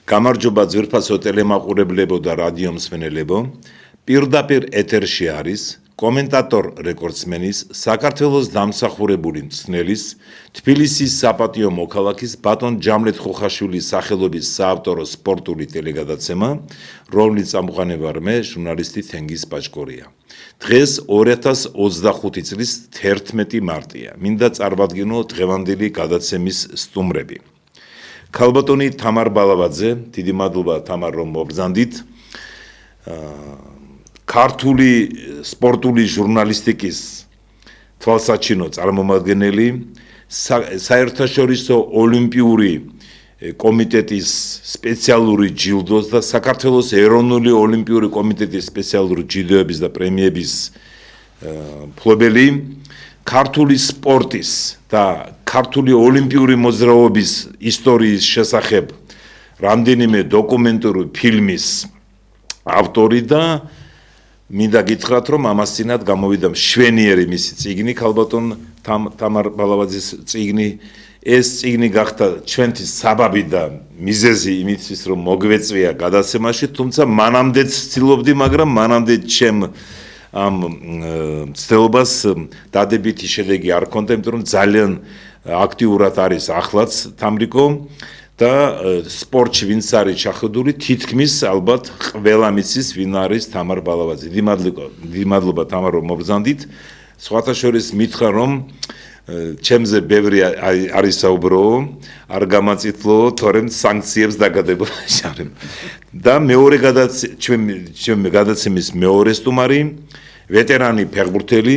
გამარჯობა ძვირფასო ტელემაყურებლებო და რადიო მსმენელებო. პირდაპირ ეთერში არის კომენტატორ რეკორდსმენის, საქართველოს დამსახურებული მწვრთნელის, თბილისის საპატიო მოქალაქის ბატონ ჯამლეთ ხოხაშვილის სახელობის საავტორო სპორტული ტელეგადაცემა, რომლის წამყვანივარ მე, ჟურნალისტი თენგიზ პაჭკორია. დღეს 2025 წლის 11 მარტია. მინდა წარმოვადგინო დღევანდელი გადაცემის სტუმრები. ქალბატონი თამარ ბალავაძე, დიდი მადლობა თამარ რომ მობრძანდით. ქართული სპორტული ჟურნალისტიკის თვალსაჩინო წარმომადგენელი, საერთაშორისო ოლიმპიური კომიტეტის სპეციალური ჯილდოს და საქართველოს ეროვნული ოლიმპიური კომიტეტის სპეციალური ჯილდოების და პრემიების მფლობელი, ქართული სპორტის და ქართული ოლიმპიური მოძრაობის ისტორიის შესახებ რამდენიმე დოკუმენტური ფილმის ავტორი და მინდა გითხრათ, რომ ამასწინად გამოვიდა მშვენიერი მისი წიგნი, ქალბატონ თამარ ბალავაძის წიგნი. ეს წიგნი გახდა ჩვენთვის საბაბი და მიზეზი იმისთვის, რომ მოგვეწვია გადაცემაში, თუმცა მანამდეც ვცდილობდი, მაგრამ მანამდე ჩემ ამ მცდელობას დადებითი შედეგი არ ჰქონდა, იმიტომ რომ ძალიან აქტიურად არის ახლაც თამრიკო და სპორტში ვინც არის ჩახედული, თითქმის ალბათ ყველა მიცის ვინ არის თამარ ბალავაძე. დიდი მადლობა თამარ რომ მობრძანდით. სხვათა შორის მითხრა რომ ჩემზე ბევრი არის საუბროო, არ გამაწითლო, თორემ სანქციებს დაგადებოდა შარემ. და მეორე ჩემი გადაცემის მეორე სტუმარი, ვეტერანი ფეხბურთელი,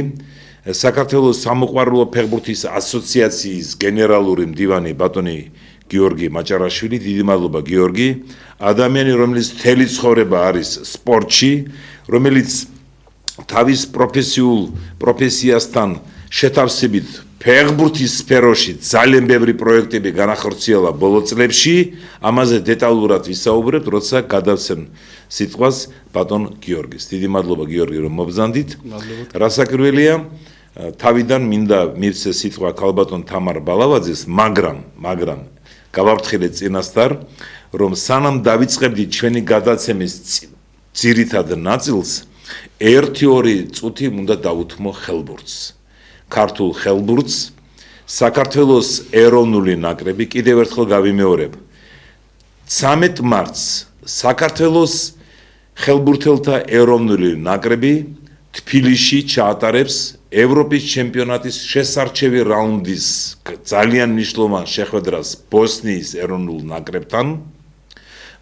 საქართველოს სამოყვარულო ფეხბურთის ასოციაციის გენერალური მდივანი ბატონი გიორგი მაჭარაშვილი, დიდი მადლობა გიორგი, ადამიანი, რომელიც მთელი ცხოვრება არის სპორტში, რომელიც თავის პროფესიასთან შეთავსებით ფეხბურთის სფეროში ძალიან ბევრი პროექტები განახორციელა ბოლო წლებში, ამაზე დეტალურად ვისაუბრებთ, როცა გადავცემ სიტყვას ბატონ გიორგის. დიდი მადლობა გიორგი რომ მობრძანდით. რასაკვირველია, თავიდან მინდა მივცე სიტყვა ქალბატონ თამარ ბალავაძეს, მაგრამ გავაფრთხილეთ წინასწარ, რომ სანამ დავიწყებდით ჩვენი გადაცემის ძირითად ნაწილს, 1-2 წუთი უნდა დავუთმო ხელბურთს. ქართულ ხელბურთს, საქართველოს ეროვნული ნაკრები, კიდევ ერთხელ გავიმეორებ. 13 მარტს საქართველოს ხელბურთელთა ეროვნული ნაკრები თბილისში ჩაატარებს ევროპის ჩემპიონატის შესარჩევი რაუნდის ძალიან მნიშვნელოვან შეხვედრას ბოსნიის ეროვნულ ნაკრებთან.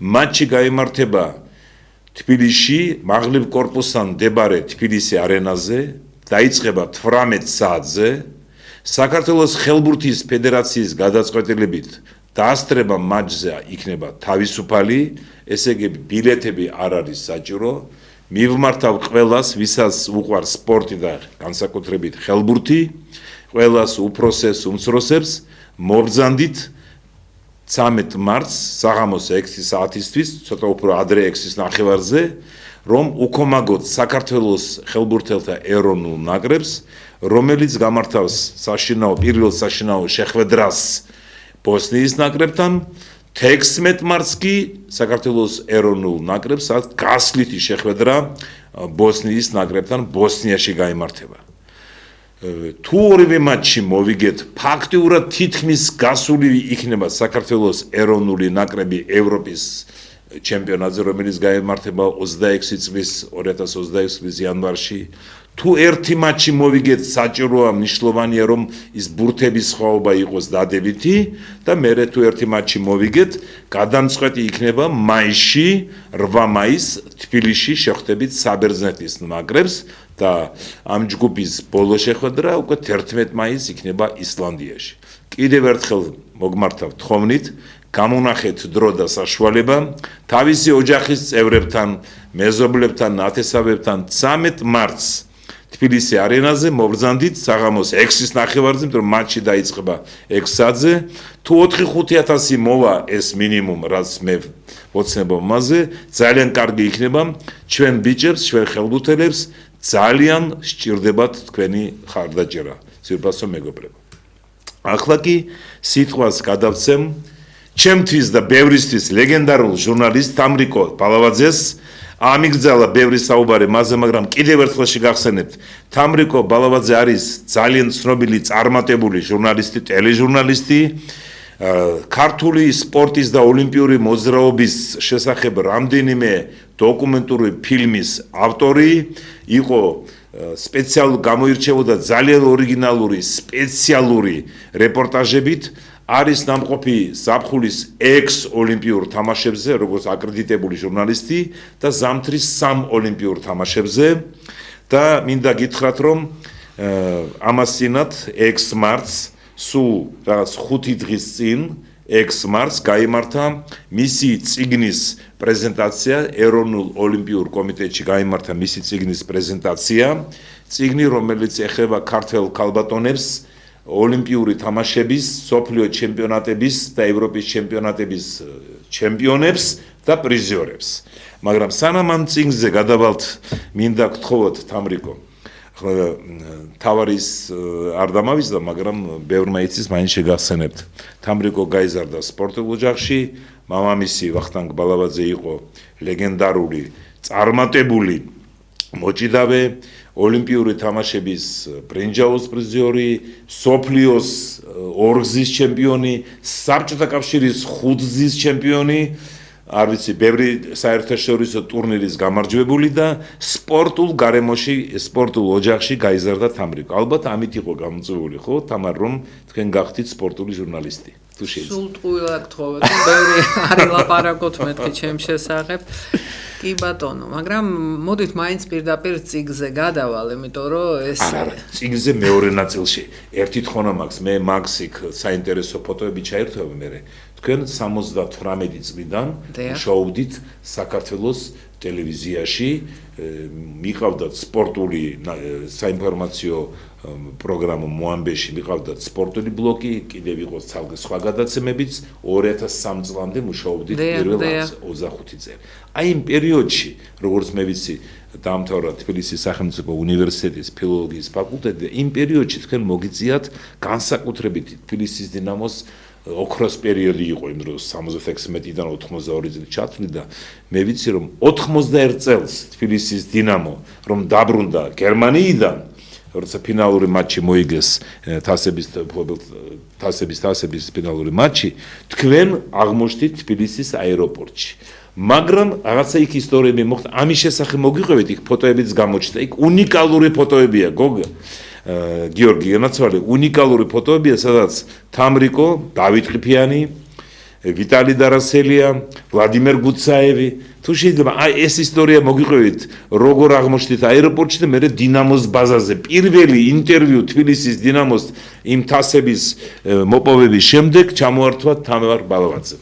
მატჩი გაიმართება თბილისში, მაღლიბ კორპუსთან მდებარე თბილისი არენაზე, დაიწყება 18 საათზე. საქართველოს ხელბურთის ფედერაციის გადაწყვეტილებით დაასწრება მატჩზე იქნება თავისუფალი, ესე იგი ბილეთები არ არის საჭირო. მივმართავ ყველას, ვისაც უყვარს სპორტი და განსაკუთრებით ხელბურთი, ყველას უფროსებს, უმცროსებს, მობრძანდით 13 მარტს საღამოს 6 საათისთვის, ცოტა უფრო ადრე 6-ის ნახევარზე, რომ უკომაგოთ საქართველოს ხელბურთელთა ეროვნულ ნაკრებს, რომელიც გამართავს პირველ საშინაო შეხვედრას ბოსნიის ნაკრებთან, 16 მარტს კი საქართველოს ეროვნულ ნაკრებს გასვლითი შეხვედრა ბოსნიის ნაკრებთან ბოსნიაში გაიმართება. თუ ორივე მატჩი მოვიგეთ, ფაქტიურად თითქმის გასული იქნება საქართველოს ეროვნული ნაკრები ევროპის ჩემპიონატზე, რომელიც გაიმართება 2026 წლის იანვარში. თუ ერთი მატჩი მოვიგეთ, საჭიროა მნიშვნელოვანია რომ ის ბურთების სხვაობა იყოს დადებითი და მერე თუ ერთი მატჩი მოვიგეთ, გადამწყვეტი იქნება მაისში, 8 მაისს თბილისში შეხვდებით საბერძნეთის ნაკრებს და ამ ჯგუფის ბოლო შეხვედრა უკვე 11 მაისს იქნება ისლანდიაში. კიდევ ერთხელ მოგმართავ თხოვნით, გამონახეთ დრო და საშუალება, თავისი ოჯახის წევრებთან, მეზობლებთან, ნათესავებთან 13 მარტს თბილისი არენაზე მობრძანდით საღამოს 6-ის ნახევარზე, იმიტომ რომ მატჩი დაიწყება 6 საათზე. თუ 4-5 მოვა ეს მინიმუმ, რაც მე ვოცნებობ მასზე, ძალიან კარგი იქნება. ჩვენ ბიჭებს, ჩვენ ხელბურთელებს ძალიან სჭირდებათ თქვენი ხარდაჭერა. ძვირფასო მეგობრებო. ახლა კი სიტყვას გადავცემ ჩემთვის და ბევრისთვის ლეგენდარულ ჟურნალისტ თამრიკო ბალავაძეს ამიგზალა ბევრი საუბარი მასზე, მაგრამ კიდევ ერთხელ შეგახსენებთ, თამრიკო ბალავაძე არის ძალიან ცნობილი წარმატებული ჟურნალისტი, ტელეჟურნალისტი, ქართული სპორტის და ოლიმპიური მოძრაობის შესახებ რამდენიმე დოკუმენტური ფილმის ავტორი, იყო გამოირჩეოდა ძალიან ორიგინალური, სპეციალური რეპორტაჟებით, არის ნამყოფი ზაფხულის 6 ოლიმპიურ თამაშებზე, როგორც აკრედიტებული ჟურნალისტი და ზამთრის 3 ოლიმპიურ თამაშებზე და მინდა გითხრათ, რომ ამასინათ 6 მარტს სულ რაღაც 5 დღის წინ 6 მარტს გაიმართა მისი წიგნის პრეზენტაცია ეროვნულ ოლიმპიურ კომიტეტში გაიმართა მისი წიგნის პრეზენტაცია, წიგნი რომელიც ეხება ქართველ ქალბატონებს ოლიმპიური თამაშების, სოფლიო ჩემპიონატების და ევროპის ჩემპიონატების ჩემპიონებს და პრიზიორებს. მაგრამ სანამ ამ წიგნზე გადავალთ, მინდა გთხოვოთ თამრიკო. თავარის არ დამავიწყდა, მაგრამ ბევრმა იცის, მაინც შეგახსენებთ. თამრიკო გაიზარდა სპორტულ ოჯახში, მამამისი ვახტანგ ბალავაძე იყო ლეგენდარული, წარმატებული მოჭიდავე, ოლიმპიური თამაშების ბრინჯაოს პრიზიორი, სოფლიოს 2 გზის ჩემპიონი, საბჭოთა კავშირის 5 გზის ჩემპიონი, არ ვიცი, ბევრი საერთაშორისო ტურნირის გამარჯვებული და სპორტულ გარემოში, სპორტულ ოჯახში გაიზარდა თამრიკო. ალბათ ამით იყო გამოწვეული, ხო, თამარ, რომ თქვენ გახდით სპორტული ჟურნალისტი. თუ შეიძლება. სულ ტყუილად გთხოვეთ, ბევრი არ ელაპარაკოთ მეთქი ჩემ შესახებ. კი ბატონო, მაგრამ მოდით მაინც პირდაპირ წიგნზე გადავალ, იმიტომ რომ ეს წიგნზე მეორე ნაწილში ერთი თხოვნა მაქვს, მე მაგს იქ საინტერესო ფოტოები ჩაერთვებ მე. თქვენ 78 წლიდან მუშაობდით საქართველოს ტელევიზიაში, მიყავდათ სპორტული საინფორმაციო პროგრამა მოამბეში, მიყავდათ სპორტული ბლოკი, კიდევ იყო ცალკე სხვა გადაცემებიც, 2003 წლამდე მუშაობდით პირველ 25 წელი. აი იმ პერიოდში, როგორც მე ვიცი, დაამთავრა თბილისის სახელმწიფო უნივერსიტეტის ფილოლოგიის ფაკულტეტი და იმ პერიოდში თქვენ მოგიწიათ განსაკუთრებით თბილისის დინამოს ოქროს პერიოდი იყო იმ დროს 76-დან 82 წლით ჩათვლით და მე ვიცი რომ 91 წელს თბილისის დინამო რომ დაბრუნდა გერმანიიდან, როცა ფინალური მატჩი მოიგეს თასების ფინალური მატჩი, თქვენ აღმოჩნდით თბილისის აეროპორტში. მაგრამ რაღაცა იქ ისტორიები მოხდა, ამის შესახებ მოგიყვებით, იქ ფოტოებიც გამოჩნდა, იქ უნიკალური ფოტოებია, გოგა გიორგი განაცვალე, უნიკალური ფოტოებია, სადაც თამრიკო, დავით ყიფიანი, ვიტალი დარასელია, ვლადიმერ გუცაევი, თუ შეიძლება აი ეს ისტორია მოგიყვებით, როგორ აღმოჩნდით აეროპორტში და მერე დინამოს ბაზაზე. პირველი ინტერვიუ თბილისის დინამოს იმ თასების მოპოვების შემდეგ ჩამოართვა თამარ ბალავაძემ.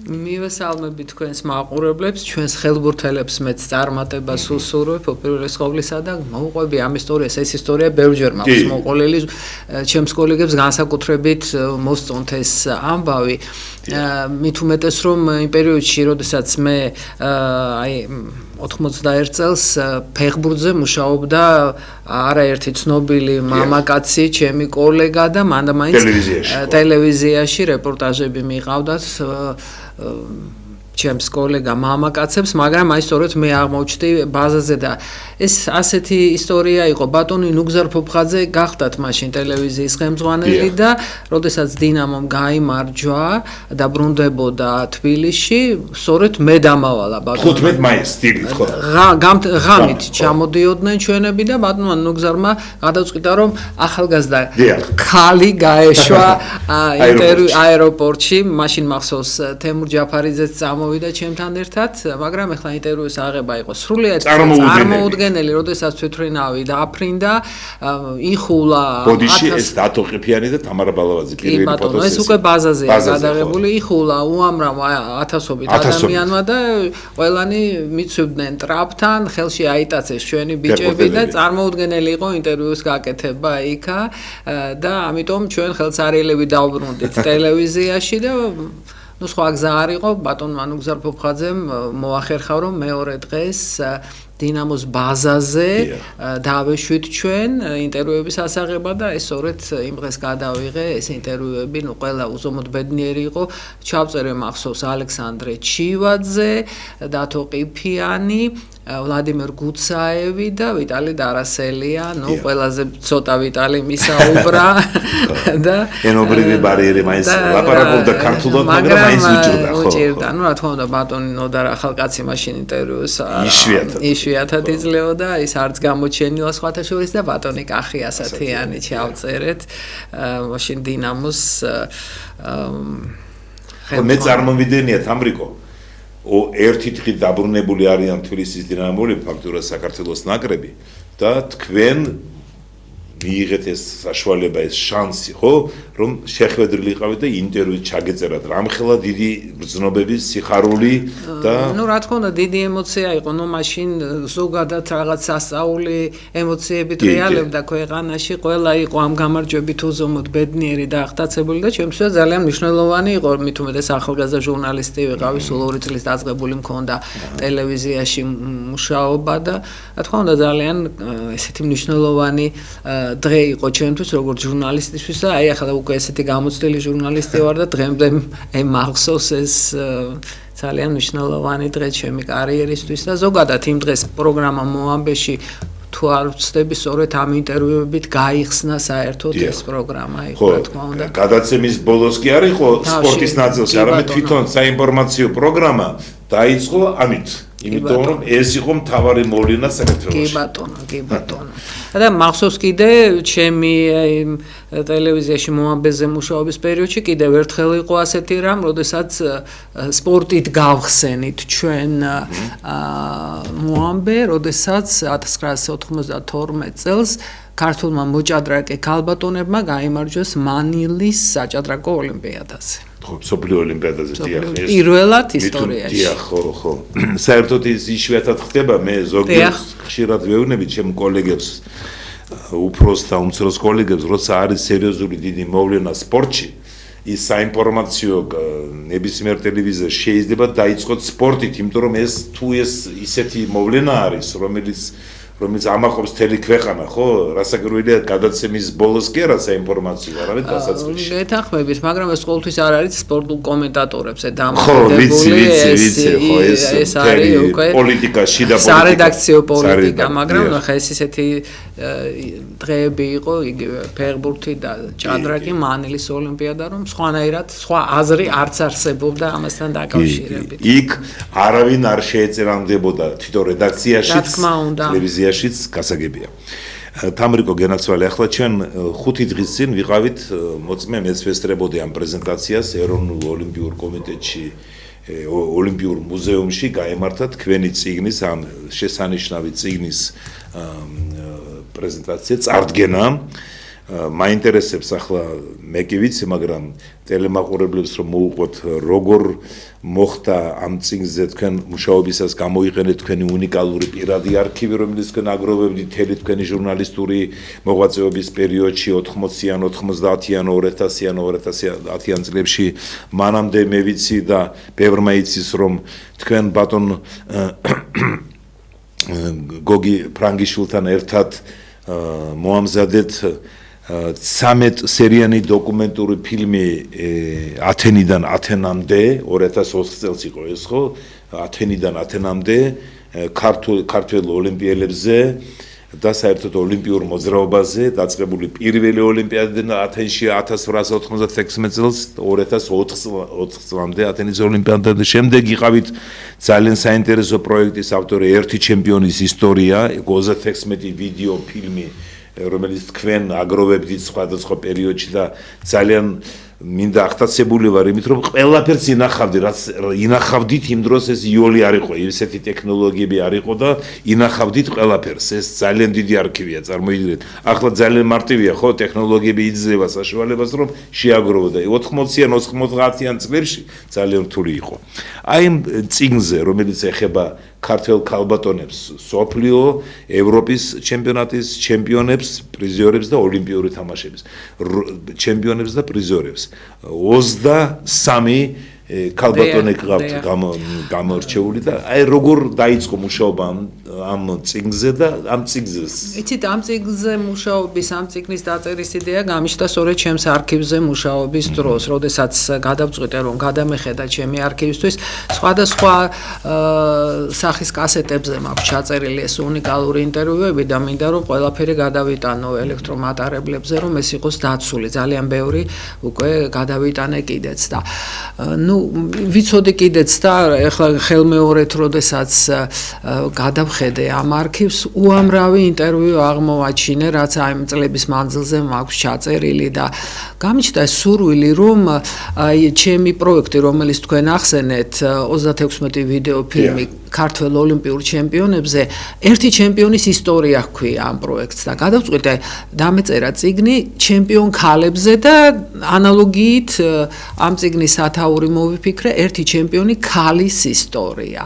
მივესალმები თქვენს მაყურებლებს, ჩვენს ხელბურთელებს მეც წარმატებას უსურვებ უპირველეს ყოვლისა და მოუყვები ამ ისტორიას, ეს ისტორია ბევრჯერ მაქვს მოყოლილი, ჩემს კოლეგებს განსაკუთრებით მოსწონთ ეს ამბავი. მით უმეტეს რომ იმ პერიოდში, როდესაც მე აი 91 წელს ფეხბურთზე მუშაობდა არაერთი ცნობილი მამაკაცი, ჩემი კოლეგა და მანდა მაინც ტელევიზიაში რეპორტაჟები მიყავდათ ჩემს კოლეგა მამაკაცებს, მაგრამ აი სწორედ მე აღმოჩნდი ბაზაზე და ეს ასეთი ისტორია იყო. ბატონი ნუგზარ ფოფხაძე გახდათ მაშინ ტელევიზიის ხელმძღვანელი და როდესაც დინამომ გაიმარჯვა და ბრუნდებოდა თბილისში, სწორედ მე დამავალა ბატონო. 15 მაისს დილით ხო? ღამით ჩამოდიოდნენ ჩვენები და ბატონმა ნუგზარმა გადაწყვიტა რომ ახალგაზრდა ქალი გაეშვა აეროპორტში, მაშინ მახსოვს თემურ ჯაფარიძეც მოვიდა ჩემთან ერთად, მაგრამ ახლა ინტერვიუს აღება იყო სრულიად წარმოუდგენელი, როდესაც თვითრინავი დააფრინდა, იხულა ბოდიში ეს დათო ყიფიანი და თამარა ბალავაძე პირველი ფოტოს ეს უკვე ბაზაზეა გადაღებული, იხულა უამრავ ათასობით ადამიანმა და ყველანი მიცვდნენ ტრაპთან, ხელში აიტაცეს ჩვენი ბიჭები და წარმოუდგენელი იყო ინტერვიუს გაკეთება იქა და ამიტომ ჩვენ ხელსარიელები დავბრუნდით ტელევიზიაში და სხვა გზა არ იყო, ბატონმა ნუგზარ ფოფხაძემ მოახერხა რომ მეორე დღეს დინამოს ბაზაზე დავეშვით ჩვენ ინტერვიუების ასაღებად და ეს სწორედ იმ დღეს გადავიღე ეს ინტერვიუები, ნუ ყველა უზომოდ ბედნიერი იყო. ჩავწერე მახსოვს ალექსანდრე ჩივაძე, დათო ყიფიანი, ვლადიმერ გუცაევი და ვიტალი დარასელია, ნუ ყველაზე ცოტა ვიტალი მისაუბრა და ენობრივი ბარიერი მაინც ლაპარაკობდა ქართულად, მაგრამ მაინც უჭირდა, ხო. უჭირდა, ნუ რა თქმა უნდა ბატონი ნოდარ ახალკაცი მაშინ ინტერვიუს იშვიათად იძლეოდა, ის არც გამოჩენილა სხვათა შორის და ბატონი კახი ასათიანი ჩავწერეთ, მაშინ დინამოს მე წარმოვიდენია თამრიკო ერთი დღით დაბრუნებული არიან თბილისის დინამოები, ფაქტურად საქართველოს ნაკრები და თქვენ მიიღეთ ეს საშუალება, ეს შანსი, ხო, რომ შეხვედრილი იყავით და ინტერვიუ ჩაგეწერათ. რამხელა დიდი გრძნობების სიხარული და ნუ რა თქმა უნდა დიდი ემოცია იყო, ნუ მაშინ ზოგადად რაღაც სასწაული ემოციებით რეალებდა ქვეყანაში, ყველა იყო ამ გამარჯვებით უზომოდ ბედნიერი და აღტაცებული და ჩემთვის ძალიან მნიშვნელოვანი იყო, მით უმეტეს ახალგაზრდა ჟურნალისტი ვიყავი, სულ 2 წლის დაწყებული მქონდა ტელევიზიაში მუშაობა და რა თქმა უნდა ძალიან ესეთი მნიშვნელოვანი დღე იყო ჩემთვის როგორც ჟურნალისტისთვის და აი ახლა უკვე ესეთი გამოცდილი ჟურნალისტი ვარ და დღემდე მახსოვს ეს ძალიან მნიშვნელოვანი დღე ჩემი კარიერისთვის და ზოგადად იმ დღეს პროგრამა მოამბეში თუ არ ვცდები სწორედ ამ ინტერვიუებით გაიხსნა საერთოდ ეს პროგრამა იყო რა თქმა უნდა გადაცემის ბოლოს კი არ იყო სპორტის ნაწილში არამედ თვითონ საინფორმაციო პროგრამა დაიწყო ამით იმიტომ რომ ეს იყო მთავარი მოვლენა საქართველოში. კი ბატონო. და მახსოვს კიდე ჩემი ტელევიზიაში მოამბეზე მუშაობის პერიოდში კიდევ ერთხელ იყო ასეთი რამ, როდესაც სპორტით გავხსენით ჩვენ მოამბე, როდესაც 1992 წელს ქართულმა მოჭადრაკე ქალბატონებმა გაიმარჯვეს მანილის საჭადრაკო ოლიმპიადაზე. სოფლიო ოლიმპიადაზე დიახ ეს პირველად ისტორიაში. დიახ, ხო. საერთოდ ის იშვიათად ხდება, მე ზოგიერთ ხშირად ვეუბნები ჩემ კოლეგებს, უფროს და უმცროს კოლეგებს, როცა არის სერიოზული დიდი მოვლენა სპორტში, ის საინფორმაციო ნებისმიერ ტელევიზიაში შეიძლება დაიწყოთ სპორტით, იმიტომ რომ ეს თუ ეს ისეთი მოვლენა არის, რომელიც ამაყობს მთელი ქვეყანა, ხო? რასაკვირველია, გადაცემის ბოლოს კი არა საინფორმაციო, არამედ დასაწყისში. გეთანხმებით, მაგრამ ეს ყოველთვის არ არის სპორტულ კომენტატორებზე დამოკიდებული. ვიცი, ხო, ეს არის უკვე პოლიტიკა, შიდა პოლიტიკა. სარედაქციო პოლიტიკა, მაგრამ ხა ეს ისეთი დღეები იყო, იგივე ფეხბურთი და ჭადრაკი, მანილის ოლიმპიადა, რომ სხვანაირად, სხვა აზრი არც არსებობდა ამასთან დაკავშირებით. იქ არავინ არ შეეწერანდებოდა თვითონ რედაქციაშიც, ტელევიზიაშიც გასაგებია. თამრიკო გენაცვალე, ახლა ჩვენ 5 დღის წინ ვიყავით მოწმე მეც ვესწრებოდი ამ პრეზენტაციას ეროვნულ ოლიმპიურ კომიტეტში, ოლიმპიურ მუზეუმში გაემართა თქვენი წიგნის, ამ შესანიშნავი წიგნის პრეზენტაცია, წარდგენა. მაინტერესებს ახლა მე კი ვიცი, მაგრამ ტელემაყურებლებს რომ მოუყვოთ როგორ მოხდა ამ წიგნზე თქვენ მუშაობისას გამოიყენეთ თქვენი უნიკალური პირადი არქივი, რომელიც თქვენ აგროვებდით მთელი თქვენი ჟურნალისტური მოღვაწეობის პერიოდში 80-იან, 90-იან, 2000-იან, 2010-იან წლებში. მანამდე მე ვიცი და ბევრმა იცის რომ თქვენ ბატონ გოგი ფრანგიშვილთან ერთად მოამზადეთ 13 სერიანი დოკუმენტური ფილმი ათენიდან ათენამდე 2020 წელს იყო ეს ხო ათენიდან ათენამდე ქართველ ოლიმპიელებზე და საერთოდ ოლიმპიურ მოძრაობაზე დაწყებული პირველი ოლიმპიადა ათენში 1996 წელს 2020 წლამდე ათენის ოლიმპიადა და შემდეგ იყავით ძალიან საინტერესო პროექტის ავტორი ერთი ჩემპიონის ისტორია 36 ვიდეო ფილმი რომელიც თქვენ აგროვებდით სხვადასხვა პერიოდში და ძალიან მინდა აღტაცებული ვარ იმით რომ ყველაფერს ინახავდი რაც ინახავდით იმ დროს ეს იოლი არ იყო ისეთი ტექნოლოგიები არ იყო და ინახავდით ყველაფერს ეს ძალიან დიდი არქივია წარმოიდგინეთ ახლა ძალიან მარტივია ხო ტექნოლოგიები იძლევა საშუალებას რომ შეაგროვო და 80-იან 90-იან წლებში ძალიან რთული იყო აი იმ წიგნზე რომელიც ეხება ქართველ ქალბატონებს სოფლიო ევროპის ჩემპიონატის ჩემპიონებს პრიზიორებს და ოლიმპიური თამაშების ჩემპიონებს და პრიზიორებს 23 ქალბატონი გყავთ გამორჩეული და აი როგორ დაიწყო მუშაობა ამ წიგნზე და ამ წიგნზეს. იცით, ამ წიგნზე მუშაობის, ამ წიგნის დაწერის იდეა გამიშთა სწორედ ჩემს არქივზე მუშაობის დროს, როდესაც გადავწყვიტე რომ გადამეხედა ჩემი არქივისთვის სხვადასხვა სახის კასეტებზე მაქვს ჩაწერილი ეს უნიკალური ინტერვიუები და მინდა რომ ყველაფერი გადავიტანო ელექტრომატარებლებზე რომ ეს იყოს დაცული ძალიან ბევრი უკვე გადავიტანე კიდეც და ვიცოდი კიდეც და ეხლა ხელმეორედ როდესაც გადავხედე ამ არქივს უამრავი ინტერვიუ აღმოვაჩინე რაც აი წლების მანძილზე მაქვს ჩაწერილი და გამიჩნდა სურვილი რომ აი ჩემი პროექტი რომელიც თქვენ ახსენეთ 36 ვიდეო ფილმი ქართველ ოლიმპიურ ჩემპიონებზე ერთი ჩემპიონის ისტორია ჰქვია ამ პროექტს და გადავწყვიტე დამეწერა წიგნი ჩემპიონ ქალებზე და ანალოგიით ამ წიგნის სათაური მოვიფიქრე ერთი ჩემპიონი ქალის ისტორია.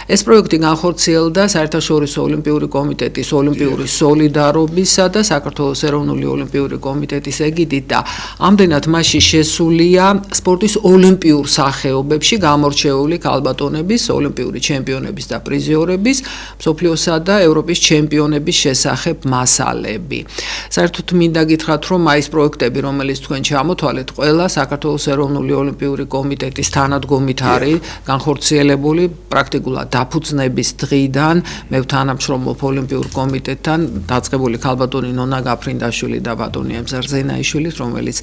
ეს პროექტი განხორციელდა საერთაშორისო ოლიმპიური კომიტეტის ოლიმპიური სოლიდარობისა და საქართველოს ეროვნული ოლიმპიური კომიტეტის ეგიდით და ამდენად მასში შესულია სპორტის ოლიმპიურ სახეობებში გამორჩეული ქალბატონების ოლიმპიური ჩემპიონები და პრიზიორების, მსოფლიოსა და ევროპის ჩემპიონების შესახებ მასალები. საერთოდ მინდა გითხრათ, რომ აი ეს პროექტები, რომელიც თქვენ ჩამოთვალეთ, ყველა საქართველოს ეროვნული ოლიმპიური კომიტეტის თანადგომით არის განხორციელებული პრაქტიკულად დაფუძნების დღიდან. მე ვთანამშრომლობ ოლიმპიურ კომიტეტთან, დაწყებული ქალბატონი ნონა გაფრინდაშვილი და ბატონი ემზარზენაიშვილი, რომელიც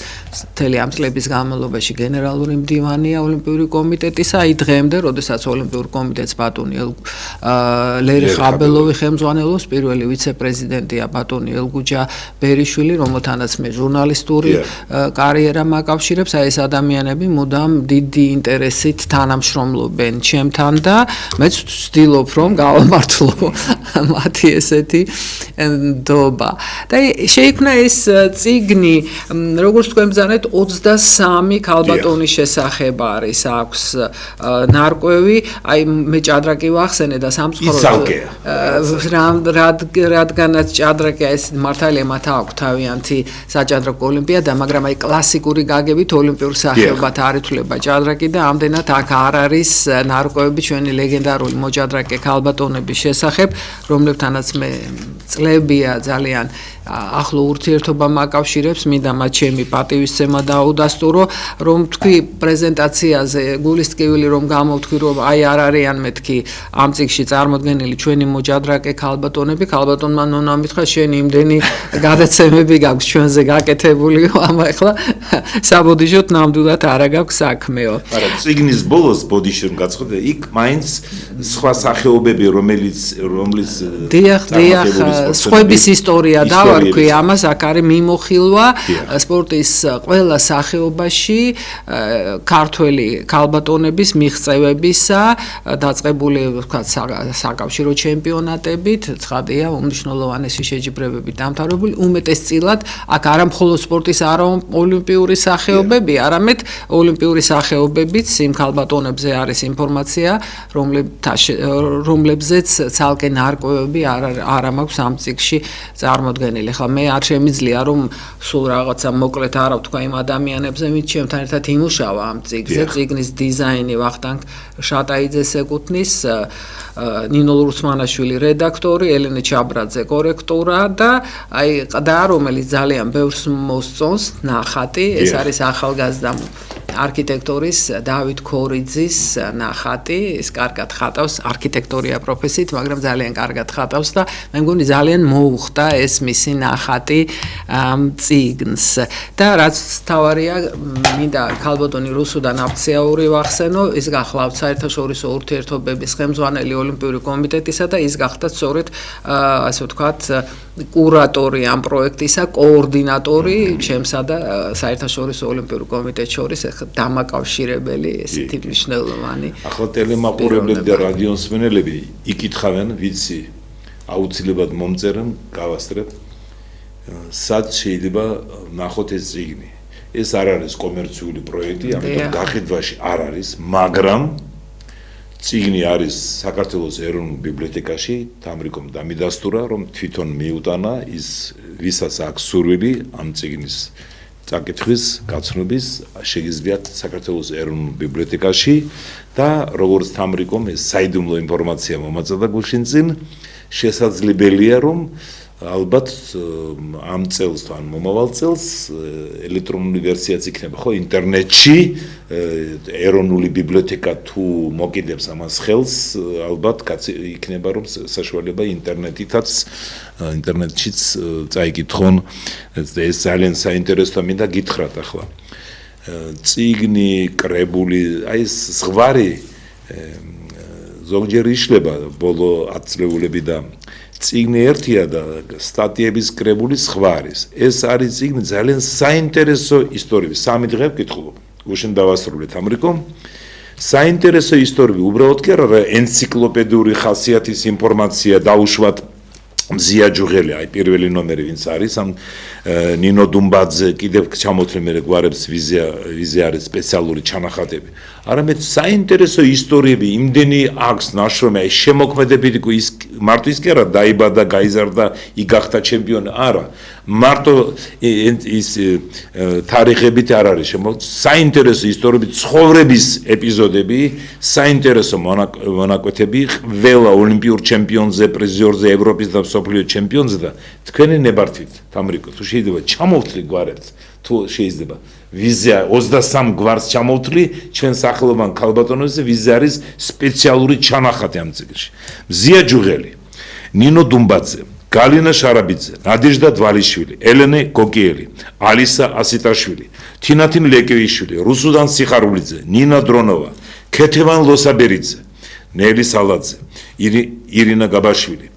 მთელი ამ წლების განმავლობაში გენერალური მდივანია ოლიმპიური კომიტეტისა, აი დღემდე, როდესაც ოლიმპიურ კომიტეტს ბატონი ლერი ხაბელოვი ხელმძღვანელობს, პირველი ვიცე-პრეზიდენტია ბატონი ელგუჯა ბერიშვილი, რომელთანაც მე ჟურნალისტური კარიერა მაკავშირებს, აი ეს ადამიანები მუდამ დიდი ინტერესით თანამშრომლობენ ჩემთან და მეც ვცდილობ რომ გავამართლო მათი ესეთი ნდობა. და შეიქმნა ეს წიგნი, როგორც თქვენ ბრძანეთ, 23 ქალბატონის შესახებ არის აქვს ნარკვევი, აი მე ჭადრაკი ვახსენე და რადგანაც ჭადრაკია ეს მართალია მათ აქვს თავიანთი საჭადრაკო ოლიმპიადა, მაგრამ აი კლასიკური გაგებით ოლიმპიურ სახეობად არ ითვლება ჭადრაკი და ამდენად აქ არ არის ნარკვევები ჩვენი ლეგენდარული მოჭადრაკე ქალბატონების შესახებ, რომლებთანაც მე წლებია ძალიან ახლო ურთიერთობა მაკავშირებს, მინდა მათ ჩემი პატივისცემა დაუდასტურო, რომ თქვი პრეზენტაციაზე გულის ტკივილი რომ გამოვთქვი, რომ აი არ არიან მეთქი ამ წიგნში წარმოდგენილი ჩვენი მოჭადრაკე ქალბატონები, ქალბატონმა ნონა მითხრა შენ იმდენი გადაცემები გაქვს ჩვენზე გაკეთებული, ამა ახლა საბოდიშოთ ნამდვილად არა გაქვს საქმეო. არა, წიგნის ბოლოს ბოდიში რომ გაცხადე, იქ მაინც სხვა სახეობები რომლის დიახ, სხვების ისტორია დავარქვი ამას, აქ არის მიმოხილვა სპორტის ყველა სახეობაში ქართველი ქალბატონების მიღწევებისა, დაწყებული ვთქვათ საკავშირო ჩემპიონატებით, ცხადია, უმნიშვნელოვანესი შეჯიბრებებით დამთავრებული, უმეტესწილად აქ არა მხოლოდ სპორტის ოლიმპიური სახეობები, არამედ ოლიმპიური სახეობებიც იმ ქალბატონებზე არის ინფორმაცია, რომლებზეც ცალკე ნარკვევები არ მაქვს ამ წიგნში წარმოდგენილი. ხა მე არ შემიძლია რომ სულ რაღაცა მოკლედ არა ვთქვა იმ ადამიანებზე, ვინც ჩემთან ერთად იმუშავა ამ წიგნზე. წიგნის დიზაინი ვახტანგ შატაიძეს ეკუთვნის, ნინო ლურსმანაშვილი რედაქტორი, ელენე ჩაბრაძე კორექტურა და აი ყდა რომელიც ძალიან ბევრს მოსწონს ნახატი, ეს არის ახალგაზრდა არქიტექტორის დავით ქორიძის ნახატი, ის კარგად ხატავს, არქიტექტორია პროფესიით, მაგრამ ძალიან კარგად ხატავს და მე მგონი ძალიან მოუხდა ეს მისი ნახატი წიგნს. და რაც თავარია, მინდა ქალბატონი რუსუდან აფციაური ვახსენო, ის გახლავთ საერთაშორისო ურთიერთობების ხელმძღვანელი ოლიმპიური კომიტეტისა და ის გახდა სწორედ ასე ვთქვათ კურატორი ამ პროექტისა, კოორდინატორი ჩემსა და საერთაშორისო ოლიმპიურ კომიტეტს შორის დამაკავშირებელი ესეთი მნიშვნელოვანი. ახლა ტელემაყურებლები და რადიოსმენელები იკითხავენ, ვიცი, აუცილებლად მომწერენ, გავასწრებ, სად შეიძლება ნახოთ ეს წიგნი. ეს არ არის კომერციული პროექტი, ამიტომ გაყიდვაში არ არის, მაგრამ წიგნი არის საქართველოს ეროვნულ ბიბლიოთეკაში, თამრიკომ დამიდასტურა, რომ თვითონ მიუტანა ის, ვისაც აქვს სურვილი ამ წიგნის წაკითხვის გაცნობის შეგიძლიათ საქართველოს ეროვნულ ბიბლიოთეკაში და როგორც თამრიკომ ეს საიდუმლო ინფორმაცია მომაწოდა გულშინ წინ შესაძლებელია რომ ალბათ ამ წელს თუ ან მომავალ წელს ელექტრონული ვერსიაც იქნება ხო ინტერნეტში ეროვნული ბიბლიოთეკა თუ მოკიდებს ამას ხელს ალბათ იქნება რომ საშუალება ინტერნეტშიც წაიკითხონ ეს ძალიან საინტერესოა მინდა გითხრათ ახლა წიგნი კრებული აი ეს ზღვარი ზოგჯერ იშლება ბოლო 10 წლეულები და წიგნი ერთია და სტატიების კრებული სხვა არის. ეს არის წიგნი ძალიან საინტერესო ისტორიები. 3 დღე ვკითხულობ. გუშინ დავასრულეთ ამრიკო. საინტერესო ისტორიები უბრალოდ კი არა ენციკლოპედიური ხასიათის ინფორმაცია დაუშვათ მზია ჯუღელი, აი პირველი ნომერი ვინც არის ამ ნინო დუმბაძე კიდევ ჩამოთვლი მე გვარებს ვიზია არის სპეციალური ჩანახატები. არამედ საინტერესო ისტორიები იმდენი აქვს ნაშრომი აი შემოქმედებითი ის მარტო ის კი არა დაიბადა გაიზარდა იგახთა ჩემპიონი არა მარტო ის თარიღებით არ არის საინტერესო ისტორიები ცხოვრების ეპიზოდები საინტერესო მონაკვეთები ყველა ოლიმპიურ ჩემპიონზე პრიზიორზე ევროპის და მსოფლიო ჩემპიონზე და თქვენი ნებართვით თამრიკო თუ შეიძლება ჩამოვთვლი გვარებს თუ შეიძლება ვიზა 23 გვარს ჩამოვთვლი ჩვენ სახელოვან ქალბატონებზე ვიზა არის სპეციალური ჩანახატი ამ წიგნში მზია ჯუღელი ნინო დუმბაძე გალინა შარაბიძე ნადეჟდა დვალიშვილი ელენე გოგიელი ალისა ასიტაშვილი თინათინ ლეკევიშვილი რუსუდან სიხარულიძე ნინა დრონოვა ქეთევან ლოსაბერიძე ნელი სალაძე ირინა გაბაშვილი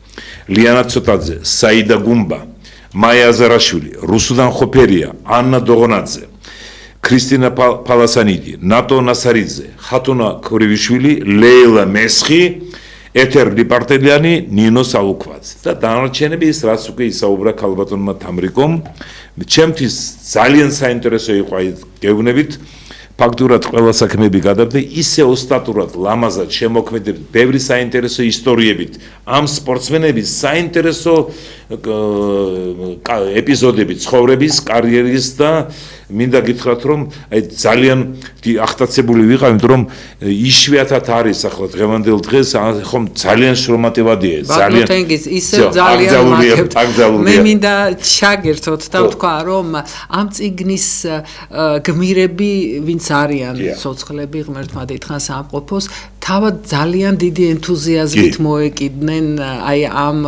ლიანა ცოტაძე საიდა გუმბა მაია აზარაშვილი რუსუდან ხოფერია ანა დოღონაძე ქრისტინა პალასანიდი ნატო ნასარიძე ხატუნა ქურივიშვილი ლეილა მესხი ეთერ ლიპარტელიანი ნინო საუქვაძე და დანარჩენები ის რაც უკვე ისაუბრა ქალბატონმა თამრიკომ ჩემთვის ძალიან საინტერესო იყო აი გეუბნებით ფაქტურად ყველა საქმეები გადავდა ისე ოსტატურად ლამაზად შემოქმედებით ბევრი საინტერესო ისტორიებით ამ სპორტსმენების საინტერესო ეპიზოდები ცხოვრების კარიერის და მინდა გითხრათ რომ აი ძალიან ახტაცებული ვიყავ იმიტომ რომ იშვიათად არის ახლა დღევანდელ დღეს ხომ ძალიან შრომატევადია ძალიან ისე ძალიან მე მინდა ჩაგერთოთ და ვთქვა რომ ამ წიგნის გმირები ვინც არიან ცოცხლები ღმერთმა დიდხანს ამყოფოს თავად ძალიან დიდი ენთუზიაზმით მოეკიდნენ აი ამ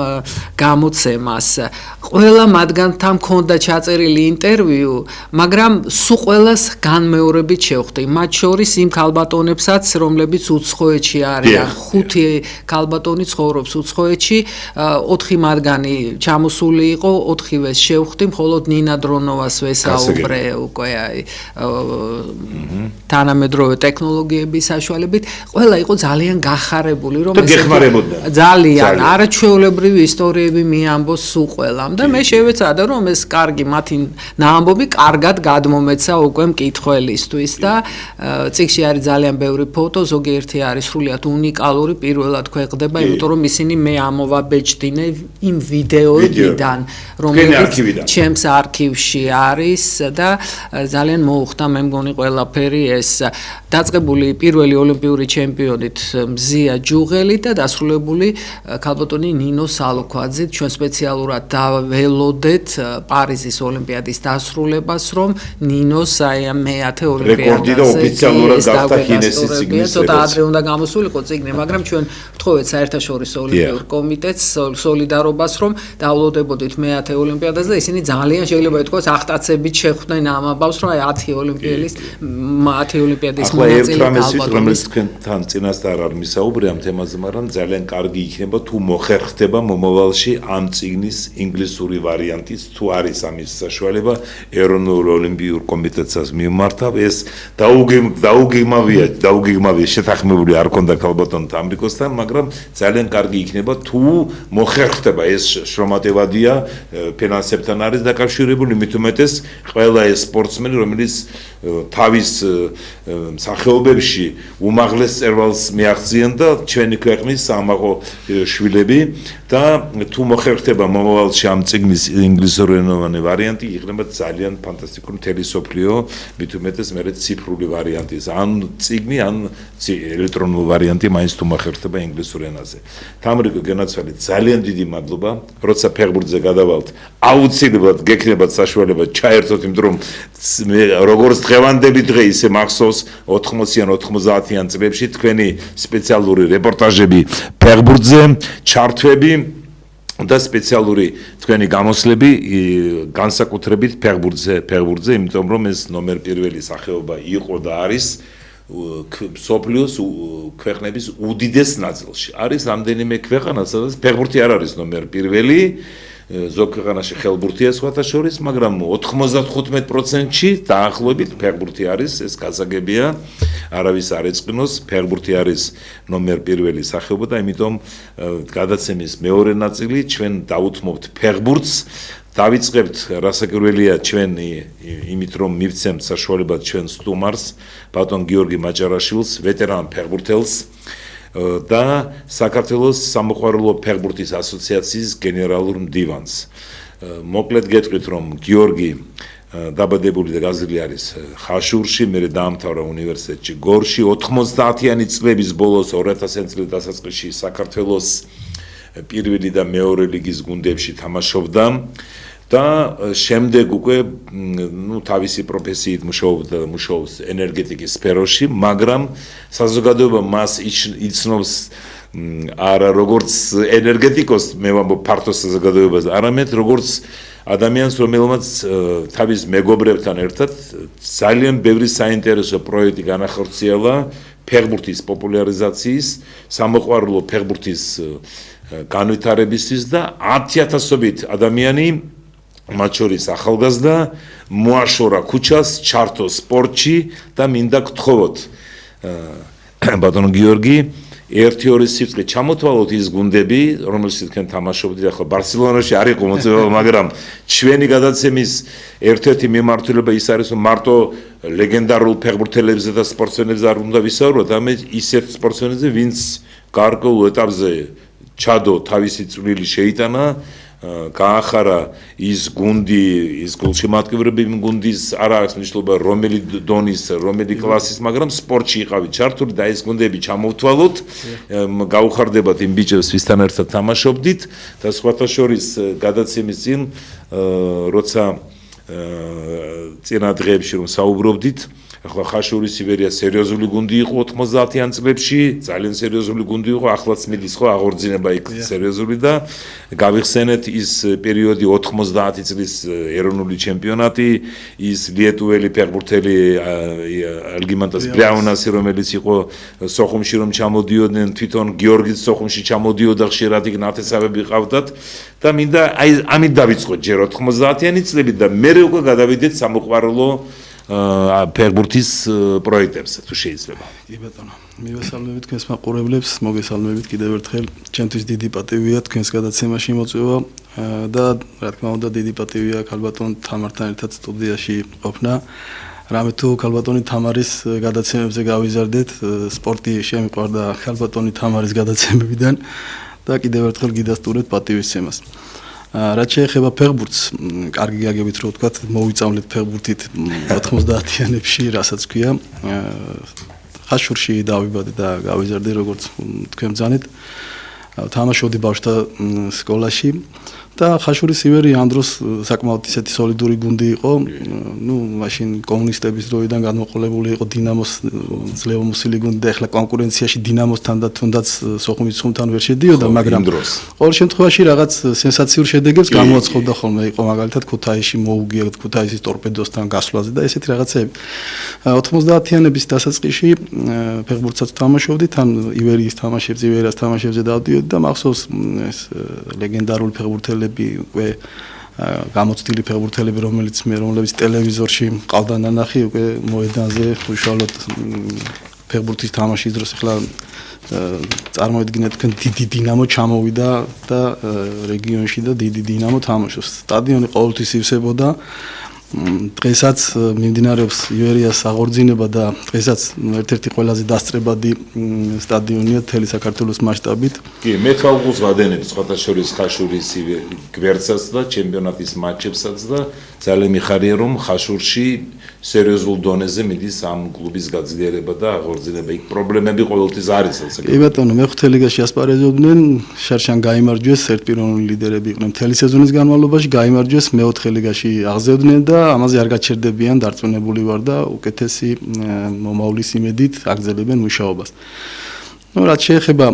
გამოცემას ყველა მათგანთან მქონდა ჩაწერილი ინტერვიუ მაგრამ სულ ყველას განმეორებით შევხვდი მათ შორის იმ ქალბატონებსაც რომლებიც უცხოეთში არიან 5 ქალბატონი ცხოვრობს უცხოეთში 4 მათგანი ჩამოსული იყო 4-ვეს შევხვდი მხოლოდ ნინა დრონოვას ვესაუბრე უკვე აი თანამედროვე ტექნოლოგიების საშუალებით ყველა იყო ძალიან გახარებული რომ ეს ძალიან არაჩვეულებრივი ისტორიები მიამბოს სულ ყველამ და მე შევეცადა რომ ეს კარგი მათი ნაამბობი კარგად გადმომეცა უკვე მკითხველისთვის და წიგნში არის ძალიან ბევრი ფოტო ზოგიერთი არის სრულიად უნიკალური პირველად ქვეყნდება იმიტომ რომ ისინი მე ამოვაბეჭდინე იმ ვიდეოებიდან რომელიც ჩემს არქივში არის და ძალიან მოუხდა მე მგონი ყველაფერი ეს დაწყებული პირველი ოლიმპიური ჩემპიონით მზია ჯუღელი და დასრულებული ქალბატონი ნინო სალუქვაძე ჩვენ სპეციალურად დაველოდეთ პარიზის ოლიმპიადის დასრულებას რომ ნინოს აი მე-10 ოლიმპიადაზე და ოფიციალურად გახდა გინესის წიგნის ცოტა ადრე უნდა გამოსულიყო წიგნი მაგრამ ჩვენ ვთხოვეთ საერთაშორისო ოლიმპიურ კომიტეტს სოლიდარობას რომ დაველოდებოდით მე-10 ოლიმპიადაზე და ისინი ძალიან შეიძლება ითქვას ახტაცებით შეხვდნენ ამ ამბავს რომ აი 10 ოლიმპიადის 10 ოლიმპიადის მონაწილე რომელიც თქვენთან წინასწარ არ მისაუბრე ამ თემაზე, მაგრამ ძალიან კარგი იქნება თუ მოხერხდება მომავალში ამ წიგნის ინგლისური ვარიანტიც თუ არის ამის საშუალება ეროვნულ ოლიმპიურ კომიტეტსაც მიმართავ ეს და დაუგეგმავია შეთანხმებული არ ქონდა ქალბატონ ამრიკოსთან, მაგრამ ძალიან კარგი იქნება თუ მოხერხდება ეს შრომატევადია ფინანსებთან არის დაკავშირებული, მით უმეტეს ყველა ეს სპორტსმენი, რომელიც თავის სახეობებში უმაღლეს წერვალს მიაღწიან და ჩვენი ქვეყნის სამაღო შვილები და თუ მოხერხდება მომავალში ამ წიგნის ინგლისურენოვანი ვარიანტი, იქნება ძალიან ფანტასტიკური მთელი სოფლიო, მით უმეტეს მე ციფრული ვარიანტი, ან წიგნი, ან ელექტრონული ვარიანტი მაინც თუ მოხერხდება ინგლისურ ენაზე. თამრიკო გენაცვალე, ძალიან დიდი მადლობა, როცა ფეხბურთზე გადავალთ, აუცილებლად გექნებათ საშუალება ჩაერთოთ, იმიტომ რომ როგორც დღევანდელი დღე ისე მახსოვს 80-იან 90-იან წლებში თქვენი სპეციალური რეპორტაჟები ფეხბურთზე, ჩართვები და სპეციალური თქვენი გამოსვლები განსაკუთრებით ფეხბურთზე, იმიტომ რომ ეს ნომერ პირველი სახეობა იყო და არის სოფლიოს ქვეყნების უდიდეს ნაწილში. არის რამდენიმე ქვეყანა, სადაც ფეხბურთი არ არის ნომერ პირველი, ზოგ ქვეყანაში ხელბურთია სხვათა შორის, მაგრამ 95%-ში დაახლოებით ფეხბურთი არის, ეს გასაგებია, არავის არ ეწყინოს, ფეხბურთი არის ნომერ პირველი სახეობა და იმიტომ გადაცემის მეორე ნაწილი ჩვენ დავუთმობთ ფეხბურთს, დავიწყებთ რასაკვირველია ჩვენ იმით რომ მივცემთ საშუალებას ჩვენ სტუმარს, ბატონ გიორგი მაჭარაშვილს, ვეტერან ფეხბურთელს და საქართველოს სამოყვარულო ფეხბურთის ასოციაციის გენერალურ მდივანს. მოკლედ გეტყვით რომ გიორგი დაბადებული და გაზრდილი არის ხაშურში, მერე დაამთავრა უნივერსიტეტში გორში, 90-იანი წლების ბოლოს 2000 წლის დასაწყისში საქართველოს პირველი და მეორე ლიგის გუნდებში თამაშობდა და შემდეგ უკვე თავისი პროფესიით მუშაობს ენერგეტიკის სფეროში, მაგრამ საზოგადოება მას იცნობს არა როგორც ენერგეტიკოს, მე ვამბობ ფართო საზოგადოებას, არამედ როგორც ადამიანს, რომელმაც თავის მეგობრებთან ერთად ძალიან ბევრი საინტერესო პროექტი განახორციელა ფეხბურთის პოპულარიზაციის, სამოყვარულო ფეხბურთის განვითარებისთვის და 10,000-ობით ადამიანი, მათ შორის ახალგაზრდა, მოაშორა ქუჩას, ჩართო სპორტში და მინდა გთხოვოთ ბატონო გიორგი, 1-2 სიცხე ჩამოთვალოთ ის გუნდები, რომელშიც თქვენ თამაშობდით, ახლა ბარსელონაში არ იყო მოწვევა, მაგრამ ჩვენი გადაცემის ერთ-ერთი მიმართულება ის არის, რომ მარტო ლეგენდარულ ფეხბურთელებზე და სპორტსმენებზე არ უნდა ვისაუბროთ, არამედ ისეთ სპორტსმენებზე, ვინც გარკვეულ ეტაპზე ჩადო თავისი წვლილი შეიტანა, გაახარა ის გუნდი, ის გულშემატკივრები გუნდის არ აქვს მნიშვნელობა რომელი დონის, რომელი კლასის, მაგრამ სპორტში იყავით ჩართული და ეს გუნდები ჩამოვთვალოთ, გაუხარდებათ იმ ბიჭებს, ვისთან ერთად თამაშობდით და სხვათა შორის გადაცემის წინ, როცა წინა დღეებში რომ საუბრობდით, ახლა ხაშურის ივერია სერიოზული გუნდი იყო 90-იან წლებში, ძალიან სერიოზული გუნდი იყო, ახლაც მიდის ხო აღორძინება იქ სერიოზული და გავიხსენეთ ის პერიოდი 90 წლის ეროვნული ჩემპიონატი, ის lietuveli ფეხბურთელი ალგიმანტას ბრაუნასი, რომელიც იყო სოხუმში რომ ჩამოდიოდნენ, თვითონ გიორგიც სოხუმში ჩამოდიოდა, ხშირად იქ ნათესავები ყავდათ და მინდა აი ამით დავიწყოთ ჯერ 90-იანი წლები და მერე უკვე გადავიდეთ სამოყვარულო ფეხბურთის პროექტებზე თუ შეიძლება. კი ბატონო, მივესალმებით თქვენს მაყურებლებს, მოგესალმებით კიდევ ერთხელ. ჩემთვის დიდი პატივია თქვენს გადაცემაში მოწვევა და რა თქმა უნდა დიდი პატივია ქალბატონ თამართან ერთად სტუდიაში ყოფნა. რამე თუ ქალბატონი თამარის გადაცემებზე გავიზარდეთ, სპორტი შემიყვარდა ქალბატონი თამარის გადაცემებიდან და კიდევ ერთხელ გიდასტურეთ პატივისცემას. რაც შეეხება ფეხბურთს, კარგი გაგებით რომ ვთქვათ, მოვიწავლეთ ფეხბურთით 90-იანებში, რასაც ქვია. ხაშურში დავიბადე და გავიზარდე, როგორც თქვენ ბრძანეთ. თამაშობდი ბავშვთა სკოლაში და ხაშურის ივერი ამ დროს საკმაოდ ისეთი სოლიდური გუნდი იყო. მაშინ კომუნისტების დროიდან განმოყოლებული იყო დინამოს ძლევამოსილი გუნდი და ახლა კონკურენციაში დინამოსთან და თუნდაც სოხუმის ხუმთან ვერ შედიოდა, მაგრამ ყოველ შემთხვევაში რაღაც სენსაციურ შედეგებს გამოაცხადდა ხოლმე. იყო მაგალითად ქუთაისში მოუგია ქუთაისის ტორპედოსთან გასვლაზე და ესეთი რაღაცები. 90-იანების დასაწყისში ფეხბურთსაც თამაშობდი, თან ივერიის თამაშებზე, ივერიას თამაშებზე დავდიოდი და მახსოვს ეს ლეგენდარული ფეხბურთელები უკვე გამოცდილი ფეხბურთელები, რომლებიც ტელევიზორში ყავდა ნანახი, უკვე მოედანზე უშუალოდ ფეხბურთის თამაშის დროს ახლა წარმოედგინეთ თქვენ დიდი დინამო ჩამოვიდა და რეგიონში და დიდი დინამო თამაშობს. სტადიონი ყოველთვის ივსებოდა. დღესაც მიმდინარეობს ივერიას აღორძინება და დღესაც ერთ-ერთი ყველაზე დასწრებადი სტადიონია მთელი საქართველოს მასშტაბით. კი, მე თვალყურს ვადენებ სხვათა შორის ხაშურის გვერდსაც და ჩემპიონატის მატჩებსაც და ძალიან მიხარია რომ ხაშურში სერიოზულ დონეზე მიდის ამ კლუბის გაძლიერება და აღორძინება. იქ პრობლემები ყოველთვის არის საკუთარ. კი ბატონო, მეხუთე ლიგაში ასპარეზობდნენ, შარშან გაიმარჯვეს, ერთპიროვნული ლიდერები იყვნენ მთელი სეზონის განმავლობაში, გაიმარჯვეს, მეოთხე ლიგაში აღზევდნენ და ამაზე არ გაჩერდებიან, დარწმუნებული ვარ და უკეთესი მომავლის იმედით აგრძელებენ მუშაობას. რაც შეეხება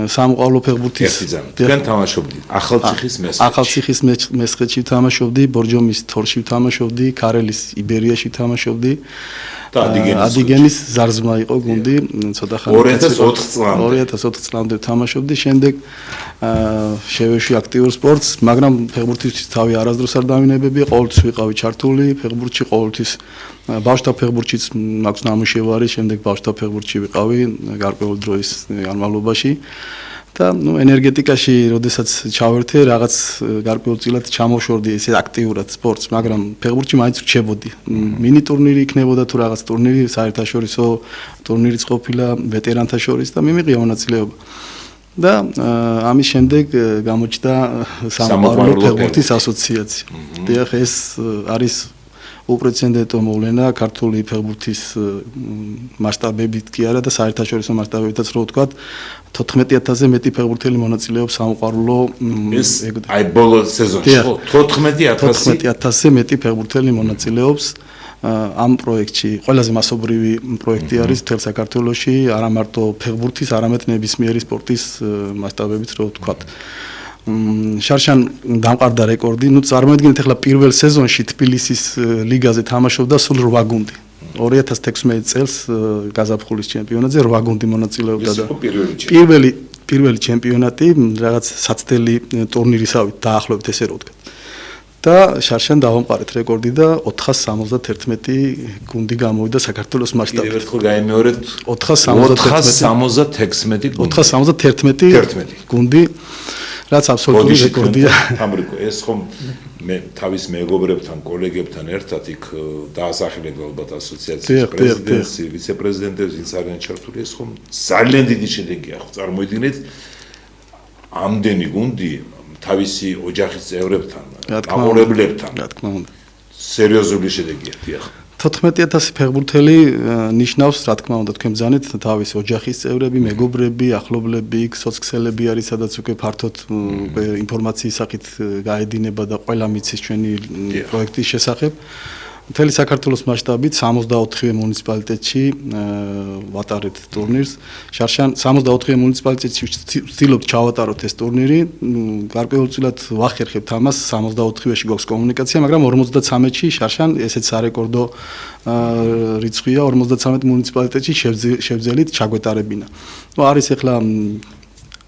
სამოყვავილო ფეხბურთის თქვენ თამაშობდით ახალციხის მესხეთში. ახალციხის მესხეთში თამაშობდი, ბორჯომის თორში თამაშობდი, ქარელის იბერიაში თამაშობდი. და ადიგენის ზარზმა იყო გუნდი, ცოტა ხანი 2004 წლამდე თამაშობდი, შემდეგ შევეში აქტიურ სპორტს, მაგრამ ფეხბურთისთვის თავი არასდროს არ დავინებებია, ყოველთვის ვიყავი ჩართული ფეხბურთში, ყოველთვის ბავშვთა ფეხბურთშიც მაქვს ნამუშევარი, შემდეგ ბავშვთა ფეხბურთში ვიყავი გარკვეული დროის განმავლობაში. და ენერგეტიკაში, როდესაც ჩავერთე, რაღაც გარკვეულწილად ჩამოვშორდი ესე აქტიურად სპორტს, მაგრამ ფეხბურთში მაინც რჩებოდი. მინი ტურნირი იქნებოდა თუ რაღაც ტურნირი, საერთაშორისო ტურნირიც ყოფილა ვეტერანთა შორის და მიმიღია მონაწილეობა. და ამის შემდეგ გამოჩნდა სამოყვავილო ფეხბურთის ასოციაცია. დიახ, ეს არის უპრეცედენტო მოვლენა ქართული ფეხბურთის მასშტაბებით კი არა და საერთაშორისო მასშტაბებითაც რო ვთქვათ 14000-ზე მეტი ფეხბურთელი მონაწილეობს სამოყვავილო ეს აი ბოლო სეზონში 14000-ზე მეტი ფეხბურთელი მონაწილეობს ამ პროექტში. ყველაზე მასობრივი პროექტი არის მთელ საქართველოში, არა მარტო ფეხბურთის, არამედ ნებისმიერი სპორტის მასშტაბებით რო ვთქვათ. შარშან დამყარდა რეკორდი. წარმოედგინეთ ახლა პირველ სეზონში თბილისის ლიგაზე თამაშობდა სულ 8 გუნდი. 2016 წელს გაზაფხულის ჩემპიონატზე 8 გუნდი მონაწილეობდა და პირველი ჩემპიონატი რაღაც საცდელი ტურნირისავით დაახლოებით ესე რო ვთქვათ. და შარშან დავამყარეთ რეკორდი და 471 გუნდი გამოვიდა საქართველოს მასშტაბით. კიდევ ერთხელ გაიმეორეთ 471 გუნდი რაც აბსოლუტური რეკორდია. ამრიკო ეს ხომ მე თავის მეგობრებთან, კოლეგებთან ერთად იქ დაასახელებ ალბათ ასოციაციის პრეზიდენტს, ვიცე-პრეზიდენტებს, ვინც არიან ჩართული, ეს ხომ ძალიან დიდი შედეგია, ხო წარმოიდგინეთ ამდენი გუნდი თავისი ოჯახის წევრებთან, მაყურებლებთან. რა თქმა უნდა. სერიოზული შედეგია, დიახ. 14000 ფეხბურთელი ნიშნავს, რა თქმა უნდა, თქვენ ბრძანეთ თავის ოჯახის წევრები, მეგობრები, ახლობლები, სოციქსელები არის, სადაც უკვე ფართოდ ინფორმაციის სახით გაედინება და ყველა მიცის ჩვენი პროექტის შესახებ. მთელი საქართველოს მასშტაბით 64 მუნიციპალიტეტში ვატარებთ ტურნირს. შარშან 64 მუნიციპალიტეტში ვცდილობთ ჩავატაროთ ეს ტურნირი. გარკვეულწილად ვახერხებთ ამას, 64-ში გვაქვს კომუნიკაცია, მაგრამ 53-ში შარშან ესეც სარეკორდო რიცხვია, 53 მუნიციპალიტეტში შევძელით ჩაგვეტარებინა. არის ახლა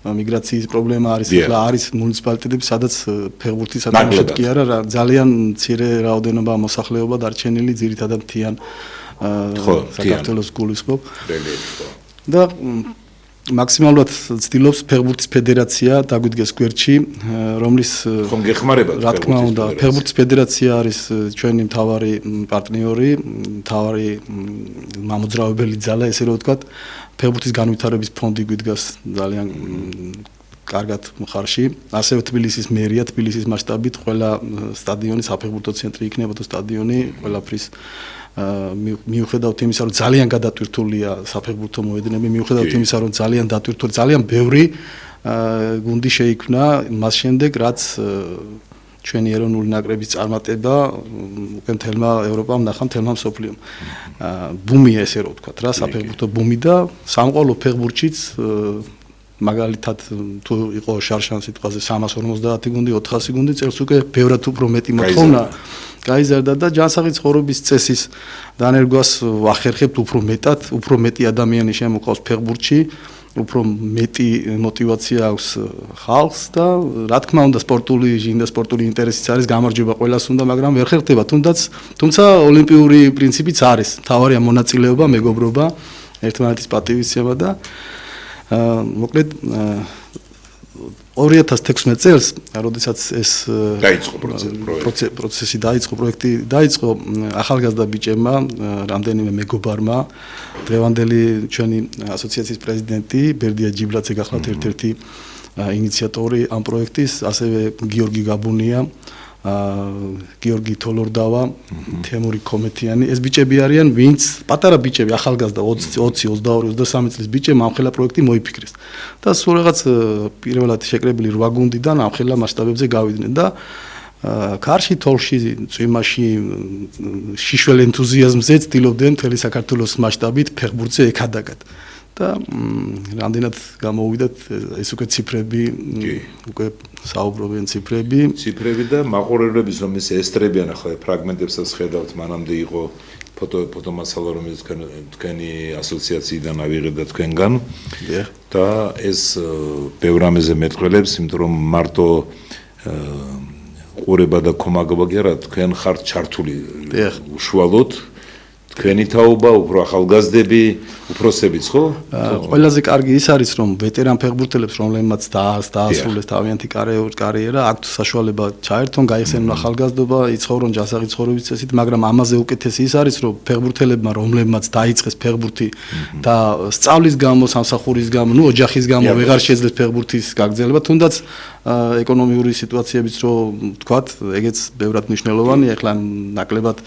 მიგრაციის პრობლემა არის, ახლა არის მუნიციპალიტეტები, სადაც ფეხბურთის სათამაშოდ კი არა, ძალიან მცირე რაოდენობა მოსახლეობა დარჩენილი, ძირითადად მთიან საქართველოს გულისხმობ. და მაქსიმალურად ცდილობს ფეხბურთის ფედერაცია დაგვიდგეს გვერდში, რომლის ხომ გეხმარება რა თქმა უნდა, ფეხბურთის ფედერაცია არის ჩვენი მთავარი პარტნიორი, მთავარი მამოძრავებელი ძალა, ესე რომ ვთქვათ. ფეხბურთის განვითარების ფონდი გვიდგას ძალიან კარგად მხარში. ასევე თბილისის მერია, თბილისის მასშტაბით ყველა სტადიონი, საფეხბურთო ცენტრი იქნებოდა სტადიონი, ყველაფრის მიუხედავად იმისა, რომ ძალიან გადატვირთულია საფეხბურთო მოედნები, მიუხედავად იმისა, რომ ძალიან დატვირთული, ძალიან ბევრი გუნდი შეიქმნა მას შემდეგ, რაც ჩვენი ეროვნული ნაკრების წარმატება უკვე მთელმა ევროპამ ნახა, მთელმა მსოფლიომ. ბუმია ესე რომ ვთქვათ რა, საფეხბურთო ბუმი და სამოყვავილო ფეხბურთშიც მაგალითად თუ იყო შარშან სიტყვაზე 350 გუნდი, 400 გუნდი, წელს უკვე ბევრად უფრო მეტი მოთხოვნა გაიზარდა და ჯანსაღი ცხოვრების წესის დანერგვას ვახერხებთ უფრო მეტად, უფრო მეტი ადამიანი შემოყავს ფეხბურთში. უფრო მეტი мотиваცია აქვს ხალხს და რა თქმა უნდა სპორტული ჟინი და სპორტული ინტერესიც არის გამარჯვება ყველას უნდა, მაგრამ ვერ ხერხდება თუმცა ოლიმპიური პრინციპიც არის. თავარია მონაწილეობა, მეგობრობა, ერთმანეთის პატივისცემა და მოკლედ 2016 წელს, როდესაც ეს დაიწყო პროცესი დაიწყო, პროექტი დაიწყო, ახალგაზრდა ბიჭებმა, რამდენიმე მეგობარმა, დღევანდელი ჩვენი ასოციაციის პრეზიდენტი ბერდია ჯიბლაძე გახლავთ ერთ-ერთი ინიციატორი ამ პროექტის, ასევე გიორგი გაბუნია, გიორგი თოლორდავა, თემური კომეთიანი. ეს ბიჭები არიან, ვინც პატარა ბიჭები, ახალგაზრდა 20, 22, 23 წლის ბიჭებმა ამ ხელა პროექტი მოიფიქრეს. და სულ რაღაც პირველად შეკრებილი 8 გუნდიდან ამ ხელა მასშტაბებზე გავიდნენ და კარში, თოლში, წვიმაში, შიშველ ენთუზიაზმზე ცდილობდნენ მთელი საქართველოს მასშტაბით ფეხბურთზე ეკადაგათ. და რამდენად გამოვიდათ ეს უკვე ციფრები, უკვე საუბრობენ ციფრები და მაყურებლების რომ ეს ესტრებიან ახლა ფრაგმენტებსაც ხედავთ, მანამდე იყო ფოტომასალა რომელიც თქვენი ასოციაციიდან ავიღეთ და თქვენგან და ეს ბევრ რამეზე მეტყველებს, იმიტომ რომ მარტო ყურება და კომაგობა კი არა, თქვენ ხართ ჩართული უშუალოდ თქვენი თაობა, უფრო ახალგაზრდები, უფროსებიც, ხო? ყველაზე კარგი ის არის, რომ ვეტერან ფეხბურთელებს, რომლებმაც დაასრულეს თავიანთი კარიერა, აქვთ საშუალება ჩაერთონ, გაიხსენონ ახალგაზრდობა, იცხოვრონ ჯანსაღი ცხოვრების წესით, მაგრამ ამაზე უკეთესი ის არის, რომ ფეხბურთელებმა, რომლებმაც დაიწყეს ფეხბურთი და სწავლის გამო, სამსახურის გამო, ოჯახის გამო ვეღარ შეძლეს ფეხბურთის გაგრძელება, თუნდაც ეკონომიკური სიტუაციებიც რო ვთქვათ, ეგეც ბევრად მნიშვნელოვანია, ეხლა ნაკლებად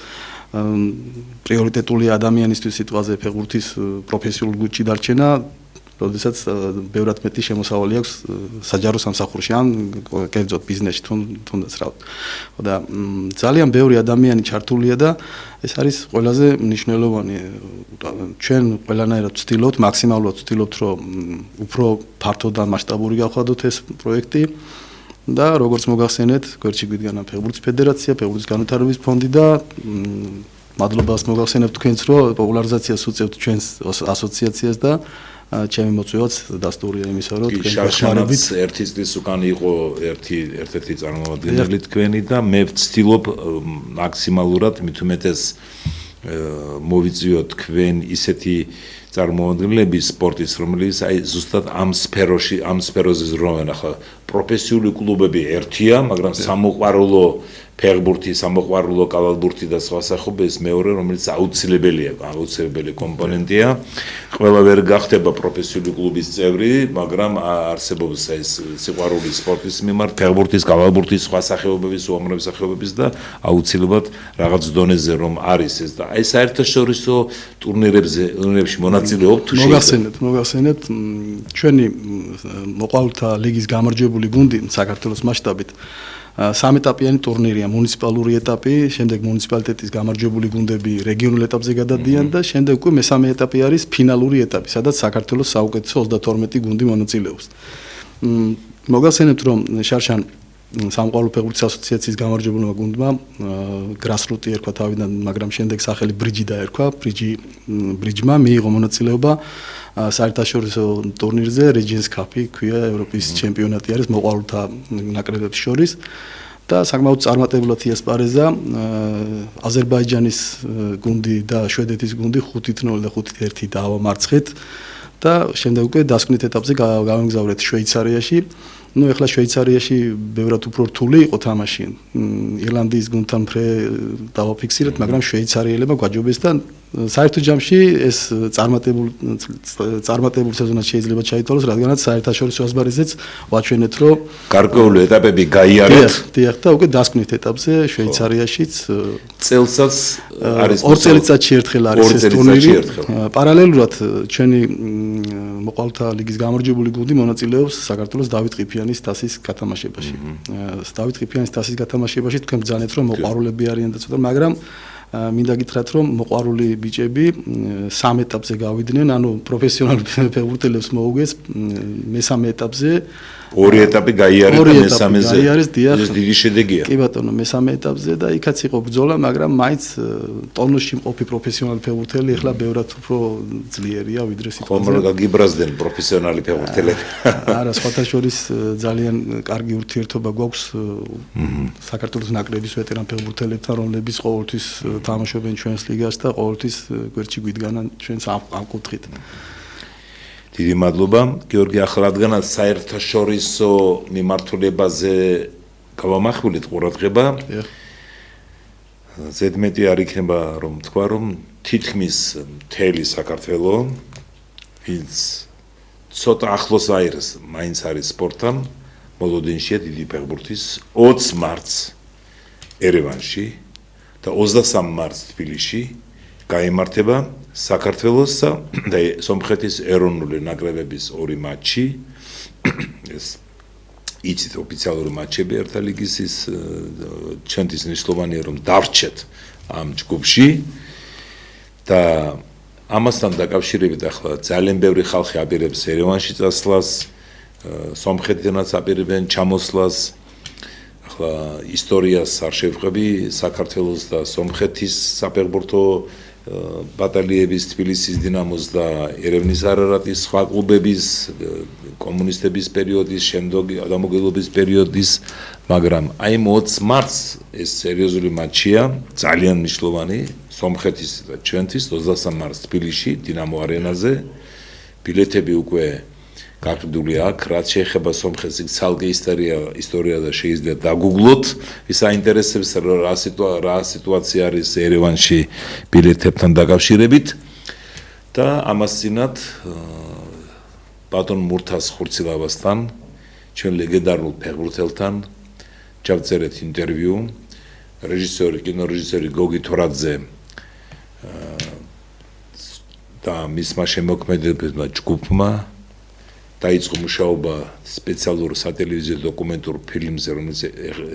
პრიორიტეტული ადამიანისთვის სიტუაცია ფეხბურთის პროფესიულ გუნდში დარჩენა, როდესაც ბევრად მეტი შემოსავალი აქვს საჯარო სამსახურში ან კერძოდ ბიზნესში თუნდაც რა. და ძალიან ბევრი ადამიანი ჩართულია და ეს არის ყველაზე მნიშვნელოვანი. ჩვენ ყველანაირად ვცდილობთ, მაქსიმალურად ვცდილობთ, რომ უფრო ფართო და მასშტაბური გავხადოთ ეს პროექტი. და როგორც მოგახსენეთ, გვერდში გვიდგანა ფეხბურთის ფედერაცია, ფეხბურთის განვითარების ფონდი და მადლობას მოგახსენებთ თქვენს, რომ პოპულარიზაციას უწევთ ჩვენს ასოციაციას და ჩემი მოწვევაც დასტურია იმისა, რომ თქვენ გახმარებით ერთი წლის უკან იყო ერთ-ერთი წარმომადგენელი თქვენი და მე ვცდილობ მაქსიმალურად მით უმეტეს მოვიწვიოთ თქვენ ისეთი წარმომადგენლები სპორტის, რომელიც აი ზუსტად ამ სფეროზე ზრუნავენ. ახლა პროფესიული კლუბები ერთია, მაგრამ სამოყვარულო ფეხბურთი, სამოყვარულო კალათბურთი და სხვა სახობები ეს მეორე, რომელიც აუცილებელი კომპონენტია. ყველა ვერ გახდება პროფესიული კლუბის წევრი, მაგრამ არსებობს ეს სიყვარული სპორტის მიმართ, ფეხბურთის, კალათბურთის, სხვა სახეობების, უამრავი სახეობების და აუცილებლად რაღაც დონეზე რომ არის ეს და აი საერთაშორისო ტურნირებში მონაწილეობთ თუ მოგახსენებთ ჩვენი მოყავთა ლიგის გამარჯვებული გუნდი საქართველოს მასშტაბით სამეტაპიანი ტურნირია, მუნიციპალური ეტაპი, შემდეგ მუნიციპალიტეტის გამარჯვებული გუნდები რეგიონულ ეტაპზე გადადიან და შემდეგ უკვე მესამე ეტაპი არის ფინალური ეტაპი, სადაც საქართველოს საუკეთესო 32 გუნდი მონაწილეობს. მოგახსენებთ, რომ შარშან სამყარო ფეხბურთის ასოციაციის გამარჯვებულმა გუნდმა გრასრუტი ერქვა თავიდან, მაგრამ შემდეგ სახელი ბრიჯი დაერქვა, ბრიჯმა მიიღო მონაწილეობა საერთაშორისო ტურნირზე, Regions Cup-ი, ქვია, ევროპის ჩემპიონატი არის მოყვარულთა ნაკრებებს შორის და საკმაოდ წარმატებულად იასპარეზა აზერბაიჯანის გუნდი და შვედეთის გუნდი 5-0 და 5-1 დაავამარცხეთ და შემდეგ უკვე დასკვნით ეტაპზე გავემგზავრეთ შვეიცარიაში. ეხლა შვეიცარიაში ბევრად უფრო რთული იყო თამაში. ირლანდიის გუნდთან დავაფიქსირეთ, მაგრამ შვეიცარიელებმა გვაჯობეს და საერთო ჯამში ეს წარმატებულ სეზონად შეიძლება ჩაითვალოს, რადგანაც საერთაშორისო ასპარეზზეც ვაჩვენეთ, რომ გარკვეული ეტაპები გაიარეთ. დიახ, და უკვე დასკვნით ეტაპზე შვეიცარიაშიც წელსაც არის 2 წელიწადში ერთხელ არის ეს ტურნირი. პარალელურად ჩვენი მოყავთა ლიგის გამარჯვებული გუნდი მონაწილეობს საქართველოს დავით ყიფიანის თასის გათამაშებაში. დავით ყიფიანის თასის გათამაშებაში თქვენ ბრძანეთ, რომ მოყვარულები არიან და ცოტა, მაგრამ მინდა გითხრათ რომ მოყვარული ბიჭები სამ ეტაპზე გავიდნენ, ანუ პროფესიონალ ფეხბურთელებს მოუგეს მესამე ეტაპზე. ორი ეტაპი გაიარეს და მესამეზე გაიარეს, დიახ. ეს დიდი შედეგია. კი ბატონო, მესამე ეტაპზე და იქაც იყო ბრძოლა, მაგრამ მაინც ტონუსში მყოფი პროფესიონალი ფეხბურთელი ახლა ბევრად უფრო ძლიერია ვიდრე სიტყვაზე. ხომ რა გიბრაზდნენ პროფესიონალი ფეხბურთელები. არა, სხვათა შორის ძალიან კარგი ურთიერთობა გვაქვს საქართველოს ნაკრების ვეტერან ფეხბურთელებთან, რომლებიც ყოველთვის თამაშობენ ჩვენს ლიგას და ყოველთვის გვერდში გვიდგანან ჩვენს ამ კუთხით. დიდი მადლობა, გიორგი, ახლა რადგანაც საერთაშორისო მიმართულებაზე გავამახვილეთ ყურადღება, ზედმეტი არ იქნება რომ თქვა, რომ თითქმის მთელი საქართველო, ვინც ცოტა ახლოს აირს, მაინც არის სპორტთან, მოლოდინშია დიდი ფეხბურთის 20 მარტს ერევანში და 23 მარტს თბილისში გაიმართება საქართველოსა და სომხეთის ეროვნული ნაკრებების ორი მატჩი. ეს იცით ოფიციალური მატჩები ერთა ლიგის ის ჩვენთვის მნიშვნელოვანია რომ დავრჩეთ ამ ჯგუფში და ამასთან დაკავშირებით ახლა ძალიან ბევრი ხალხი აპირებს ერევანში წასვლას, სომხეთიდანაც აპირებენ ჩამოსვლას. ახლა ისტორიას არ შევხვები საქართველოს და სომხეთის საფეხბურთო ბატალიების, თბილისის დინამოს და ერევნის არარატის სხვა კლუბების, კომუნისტების პერიოდის, შემდგომი დამოუკიდებლობის პერიოდის, მაგრამ აი 20 მარტს ეს სერიოზული მატჩია, ძალიან მნიშვნელოვანი სომხეთის და ჩვენთვის 23 მარტს თბილისში, დინამო არენაზე. ბილეთები უკვე გაყიდული აქვს, რაც შეეხება სომხეთს, ცალკე ისტორია და შეიძლება დაგუგლოთ, ის აინტერესებს რა სიტუაცია არის ერევანში ბილეთებთან დაკავშირებით და ამას წინათ ბატონ მურთას ხურცილავასთან, ჩვენ ლეგენდარულ ფეხბურთელთან ჩავწერეთ ინტერვიუ, კინორეჟისორი გოგი თორაძე და მისმა შემოქმედებმა ჯგუფმა დაიწყო მუშაობა სპეციალურ სატელევიზიო დოკუმენტურ ფილმზე, რომელიც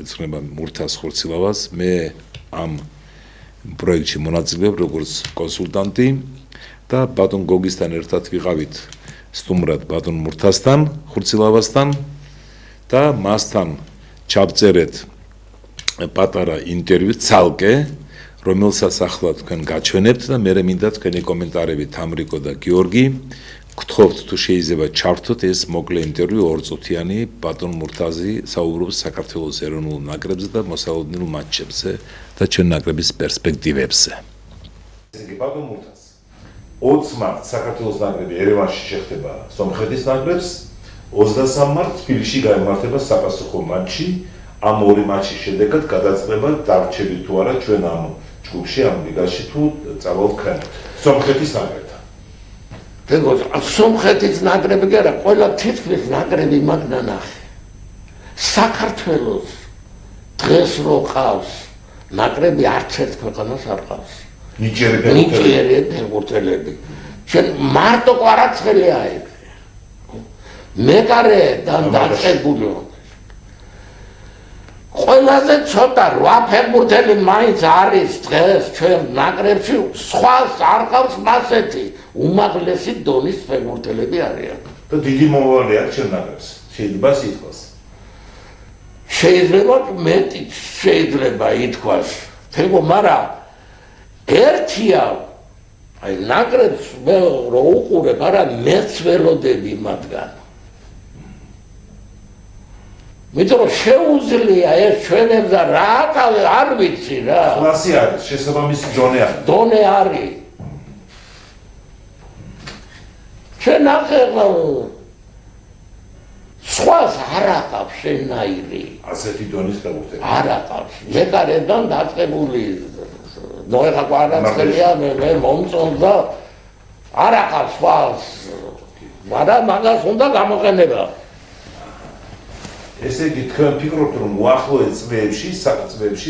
ეძღვნება მურთას ხურცილავას. მე ამ პროექტში მონაწილეობ როგორც კონსულტანტი და ბატონ გოგისთან ერთად ვიყავით სტუმრად ბატონ მურთასთან, ხურცილავასთან და მასთან ჩავწერეთ პატარა ინტერვიუ ცალკე, რომელსაც ახლა თქვენ გაჩვენებთ და მე მინდა თქვენი კომენტარები თამრიკო და გიორგი გთხოვთ თუ შეიძლება ჩართოთ ეს მოკლე ინტერვიუ ორწუთიანი ბატონ მურთაზი საუბრობს საქართველოს ეროვნულ ნაკრებზე და მოსალოდნელ მატჩებზე და ჩვენ ნაკრების პერსპექტივებზე. ბატონ მურთაზ, 20 მარტს საქართველოს ნაკრები ერევანში შეხვდება სომხეთის ნაკრებს, 23 მარტს თბილისში გაიმართება საპასუხო მატჩი. ამ ორი მატჩის შედეგად გადაწყდება დარჩებით თუ არა ჩვენ ამ ჯგუფში, ამ ლიგაში თუ წავალთ ქვემოთ. სომხეთის ნაკრებთან. სომხეთის ნაკრები კი არა, ყველა თითქმის ნაკრები მაგ ნახე. საქართველოს დღეს რო ყავს ნაკრები არც ერთ ქვეყანას არ ყავს. ნიჭიერი ფეხბურთელები. ჩვენ მარტო კვარაცხელი აიღე. მეკარე და დაწყებული. ყველაზე ცოტა 8 ფეხბურთელი მაინც არის დღეს ჩვენ ნაკრებში, სხვას არ ყავს მასეთი. უმაღლესი დონის ფეხბურთელები არიან. და დიდი მომავალი აქვს ჩვენ ნაკრებს. შეიძლება ითქვას. შეიძლება მეტი შეიძლება ითქვას. თქო, მაგრამ ერთია აი ნაკრებს მე რო უყურებ, არა მეც ველოდები მათგან. მითხრა რომ შეუძლია ეს ჩვენებს რა არ ვიცი რა. კლასი არის, შესაბამისი დონე არის. დონე არის. ჩვენ ახლა სხვას არ აყავს შენაირი. ასეთი დონის ფეხბურთელი. არ აყავს. მეკარედან დაწყებული ნოეხა კვარაცხელია მე მომწონდა არ აყავს სხვას. მაგრამ მაგას უნდა გამოყენება. ესე იგი თქვენ ფიქრობთ რომ უახლოეს წლებში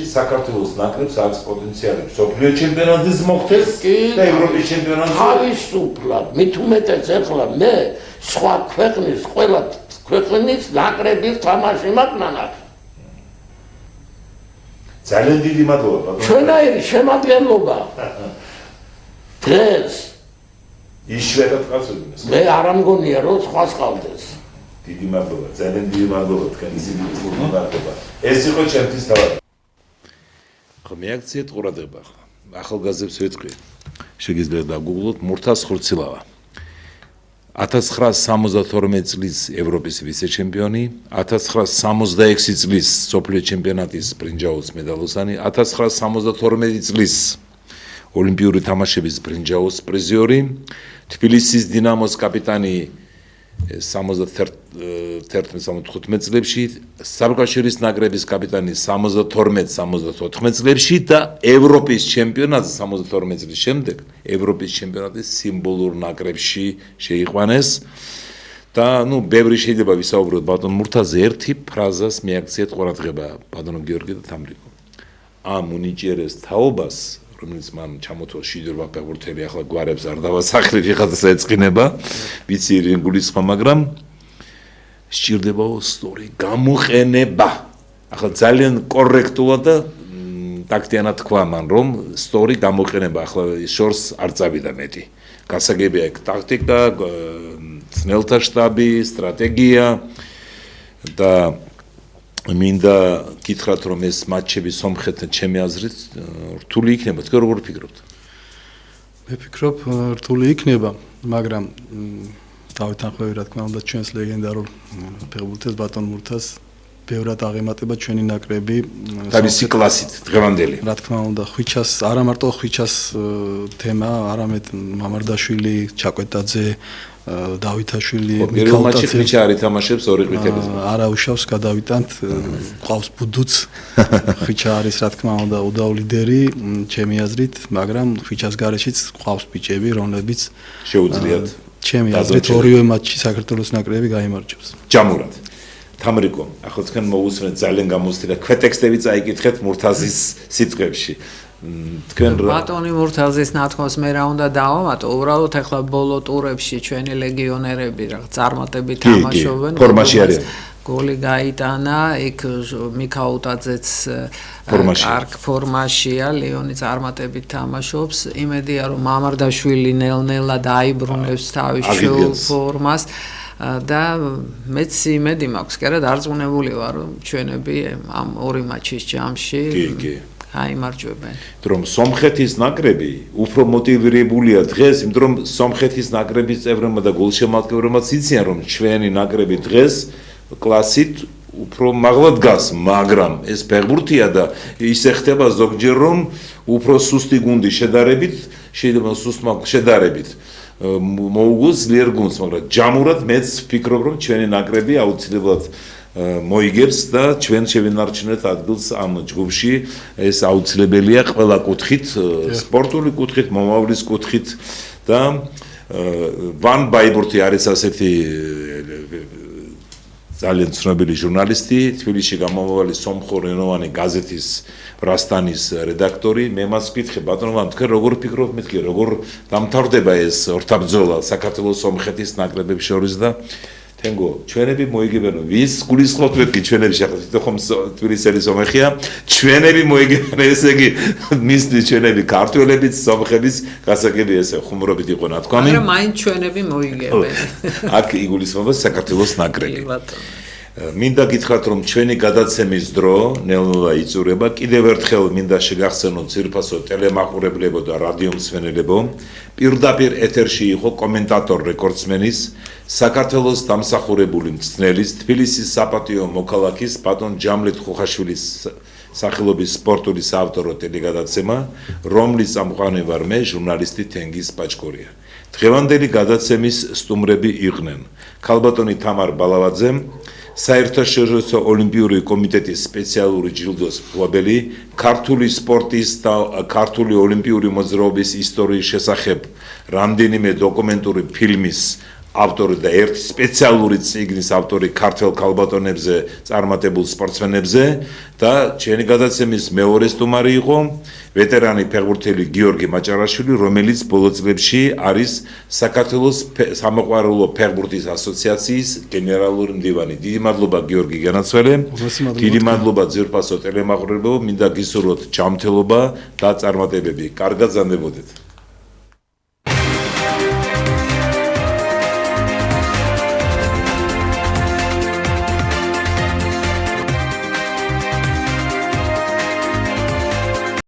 საქართველოს ნაკრებს აქვს პოტენციალი მსოფლიო ჩემპიონატის მოხდეს და ევროპის ჩემპიონატზე თავისუფლად მით უმეტეს ახლა მე სხვა ქვეყნის ყველა ქვეყნის ნაკრების თამაში მაქვს ნანახი ძალიან დიდი მადლობა. ჩვენაირი შემადგენლობა დღეს იშვიათად ყავსოდნენ. მე არ ამგონია რომ სხვა ყავდეს. დიდი მადლობა, ძალიან დიდი მადლობა თქვენი სიძინის მოგმარება. ეს იყო ჩემთვის თავად. ხო მეაქციეთ ყურადღება. ახალგაზრდებს ვეთქვი. შეგიძლიათ დაგუგლოთ მურთაზ ხურცილავა. 1972 წლის ევროპის ვიცე-ჩემპიონი, 1966 წლის სოფლიო ჩემპიონატის ბრინჯაოს მედალოსანი, 1972 წლის ოლიმპიური თამაშების ბრინჯაოს პრიზიორი, თბილისის დინამოს კაპიტანი 71-75 წლებში, საბჭოების ნაკრების კაპიტანი 72-74 წლებში და ევროპის ჩემპიონატის 72 წლის შემდეგ ევროპის ჩემპიონატის სიმბოლურ ნაკრებში შეიყვანეს და ბევრი შეიძლება ვისაუბროთ ბატონ მურთაზე ერთი ფრაზას მიაქციეთ ყურადღება ბატონო გიორგი და თამრიკო. ამ უნიჭიერეს თაობას რომელიც მან ჩამოთვალა შვიდობა ფეხბურთელი ახლა გვარებს არ დავასახლი ვიღაცას ეწყინება ვიცი რინ გულისხმა მაგრამ სჭირდებაო სწორი გამოყენება ახლა ძალიან კორექტულად და ტაქტიანად თქვა მან რომ სწორი გამოყენება ახლა შორს არ წავიდა მეტი გასაგებია ეგ ტაქტიკა ძნელთა შტაბი სტრატეგია და მინდა გითხრათ რომ ეს მატჩები სომხეთთან ჩემი აზრით რთული იქნება თქვენ როგორ ფიქრობთ? მე ვფიქრობ რთული იქნება მაგრამ დავით ანხვევი რა თქმა უნდა ჩვენს ლეგენდარულ ფეხბურთელს ბატონ მურთას ბევრად აღემატება ჩვენი ნაკრები თავისი კლასით დღევანდელი რა თქმა უნდა ხვიჩას არა მარტო ხვიჩას თემა არამედ მამარდაშვილი ჩაკვეტაძე დავითაშვილი პირველ მატჩში ხვიჩა არ ითამაშებს ორი ყვითების არა უშავს გადავიტანთ ყავს ბუდუც ხვიჩა არის რა თქმა უნდა უდაო ლიდერი ჩემი აზრით მაგრამ ხვიჩას გარეშეც ყავს ბიჭები რომლებიც შეუძლიათ ჩემი აზრით ორივე მატჩში საქართველოს ნაკრები გაიმარჯვებს ჯამურად თამრიკო ახლა თქვენ მოусვენთ ძალიან გამოსთი და ქვეტექსტები წაიკითხეთ მურთაზის სიტყვებში თქვენ ბატონი მურთაზის ნათქვამს მე რა უნდა დავამატო უბრალოდ ახლა ბოლო ტურებში ჩვენი ლეგიონერები რა წარმატებით თამაშობენ ფორმაში არიან გოლი გაიტანა იქ მიქაუტაძეც კარგ ფორმაშია ლეონი წარმატებით თამაშობს იმედია რომ მამარდაშვილი ნელ-ნელა დაიბრუნებს თავის შოუ ფორმას და მეც იმედი მაქვს კი არა დარწმუნებული ვარ რომ ჩვენები ამ ორი მატჩის ჯამში აიმარჯვებენ. რომ სომხეთის ნაკრები უფრო მოტივირებულია დღეს, იმიტომ რომ სომხეთის ნაკრების წევრებმა და გულშემატკივრებმაც იციან რომ ჩვენი ნაკრები დღეს კლასით უფრო მაღლა დგას, მაგრამ ეს ფეხბურთია და ისე ხდება ზოგჯერ რომ უფრო სუსტი გუნდი შედარებით, შეიძლება სუსტმა შედარებით მოუგოს ძლიერ გუნდს, მაგრამ ჯამურად მეც ვფიქრობ რომ ჩვენი ნაკრები აუცილებლად მოიგებს და ჩვენ შევინარჩუნებთ ადგილს ამ ჯგუფში ეს აუცილებელია ყველა კუთხით სპორტული კუთხით მომავლის კუთხით და ვან ბაიბურთი არის ასეთი ძალიან ცნობილი ჟურნალისტი თბილისში გამომავალი სომხურ-ენოვანი გაზეთის ბრასტანის რედაქტორი მე მას ვკითხე ბატონო თქვენ როგორ ფიქრობთ მეთქი როგორ დამთავრდება ეს ორთაბრძოლა საქართველოს სომხეთის ნაკრებების შორის და თენგო ჩვენები მოიგებენ ვის გულისხმობთ მეთქი ჩვენები შეხეთ ხომ თბილისელი სომხია ჩვენები მოიგებენ ესე იგი მისდი ჩვენები ქართველებიც სომხების გასაგები ესე ხუმრობით იყო ნათქვამი მაგრამ მაინც ჩვენები მოიგებენ აქ იგულისხმება საქართველოს ნაკრები მინდა გითხრათ რომ ჩვენი გადაცემის დრო ნელ-ნელა იწურება კიდევ ერთხელ მინდა შეგახსენოთ ძირფასო ტელემაყურებლებო და რადიო მსმენელებო პირდაპირ ეთერში იყო კომენტატორ რეკორდსმენის საქართველოს დამსახურებული მწვრთნელის თბილისის საპატიო მოქალაქის ბატონ ჯამლეთ ხუხაშვილის სახელობის სპორტული საავტორო ტელეგადაცემა რომლის წამყვანი ვარ მე ჟურნალისტი თენგიზ პაჭკორია დღევანდელი გადაცემის სტუმრები იყვნენ ქალბატონი თამარ ბალავაძე საერთაშორისო ოლიმპიური კომიტეტის სპეციალური ჯილდოს მფლობელი ქართული სპორტის და ქართული ოლიმპიური მოძრაობის ისტორიის შესახებ რამდენიმე დოკუმენტური ფილმის ავტორი და ერთი სპეციალური წიგნის ავტორი ქართველ ქალბატონებზე, წარმატებულ სპორტსმენებზე და ჩვენი გადაცემის მეორე სტუმარი იყო ვეტერანი ფეხბურთელი გიორგი მაჭარაშვილი, რომელიც ბოლო წლებში არის საქართველოს სამოყვარულო ფეხბურთის ასოციაციის გენერალური მდივანი. დიდი მადლობა გიორგი განაცვალე. დიდი მადლობა ძვირფასო ტელემაყურებელო, მინდა გისურვოთ ჯანმრთელობა და წარმატებები. კარგად ზამდებოდეთ.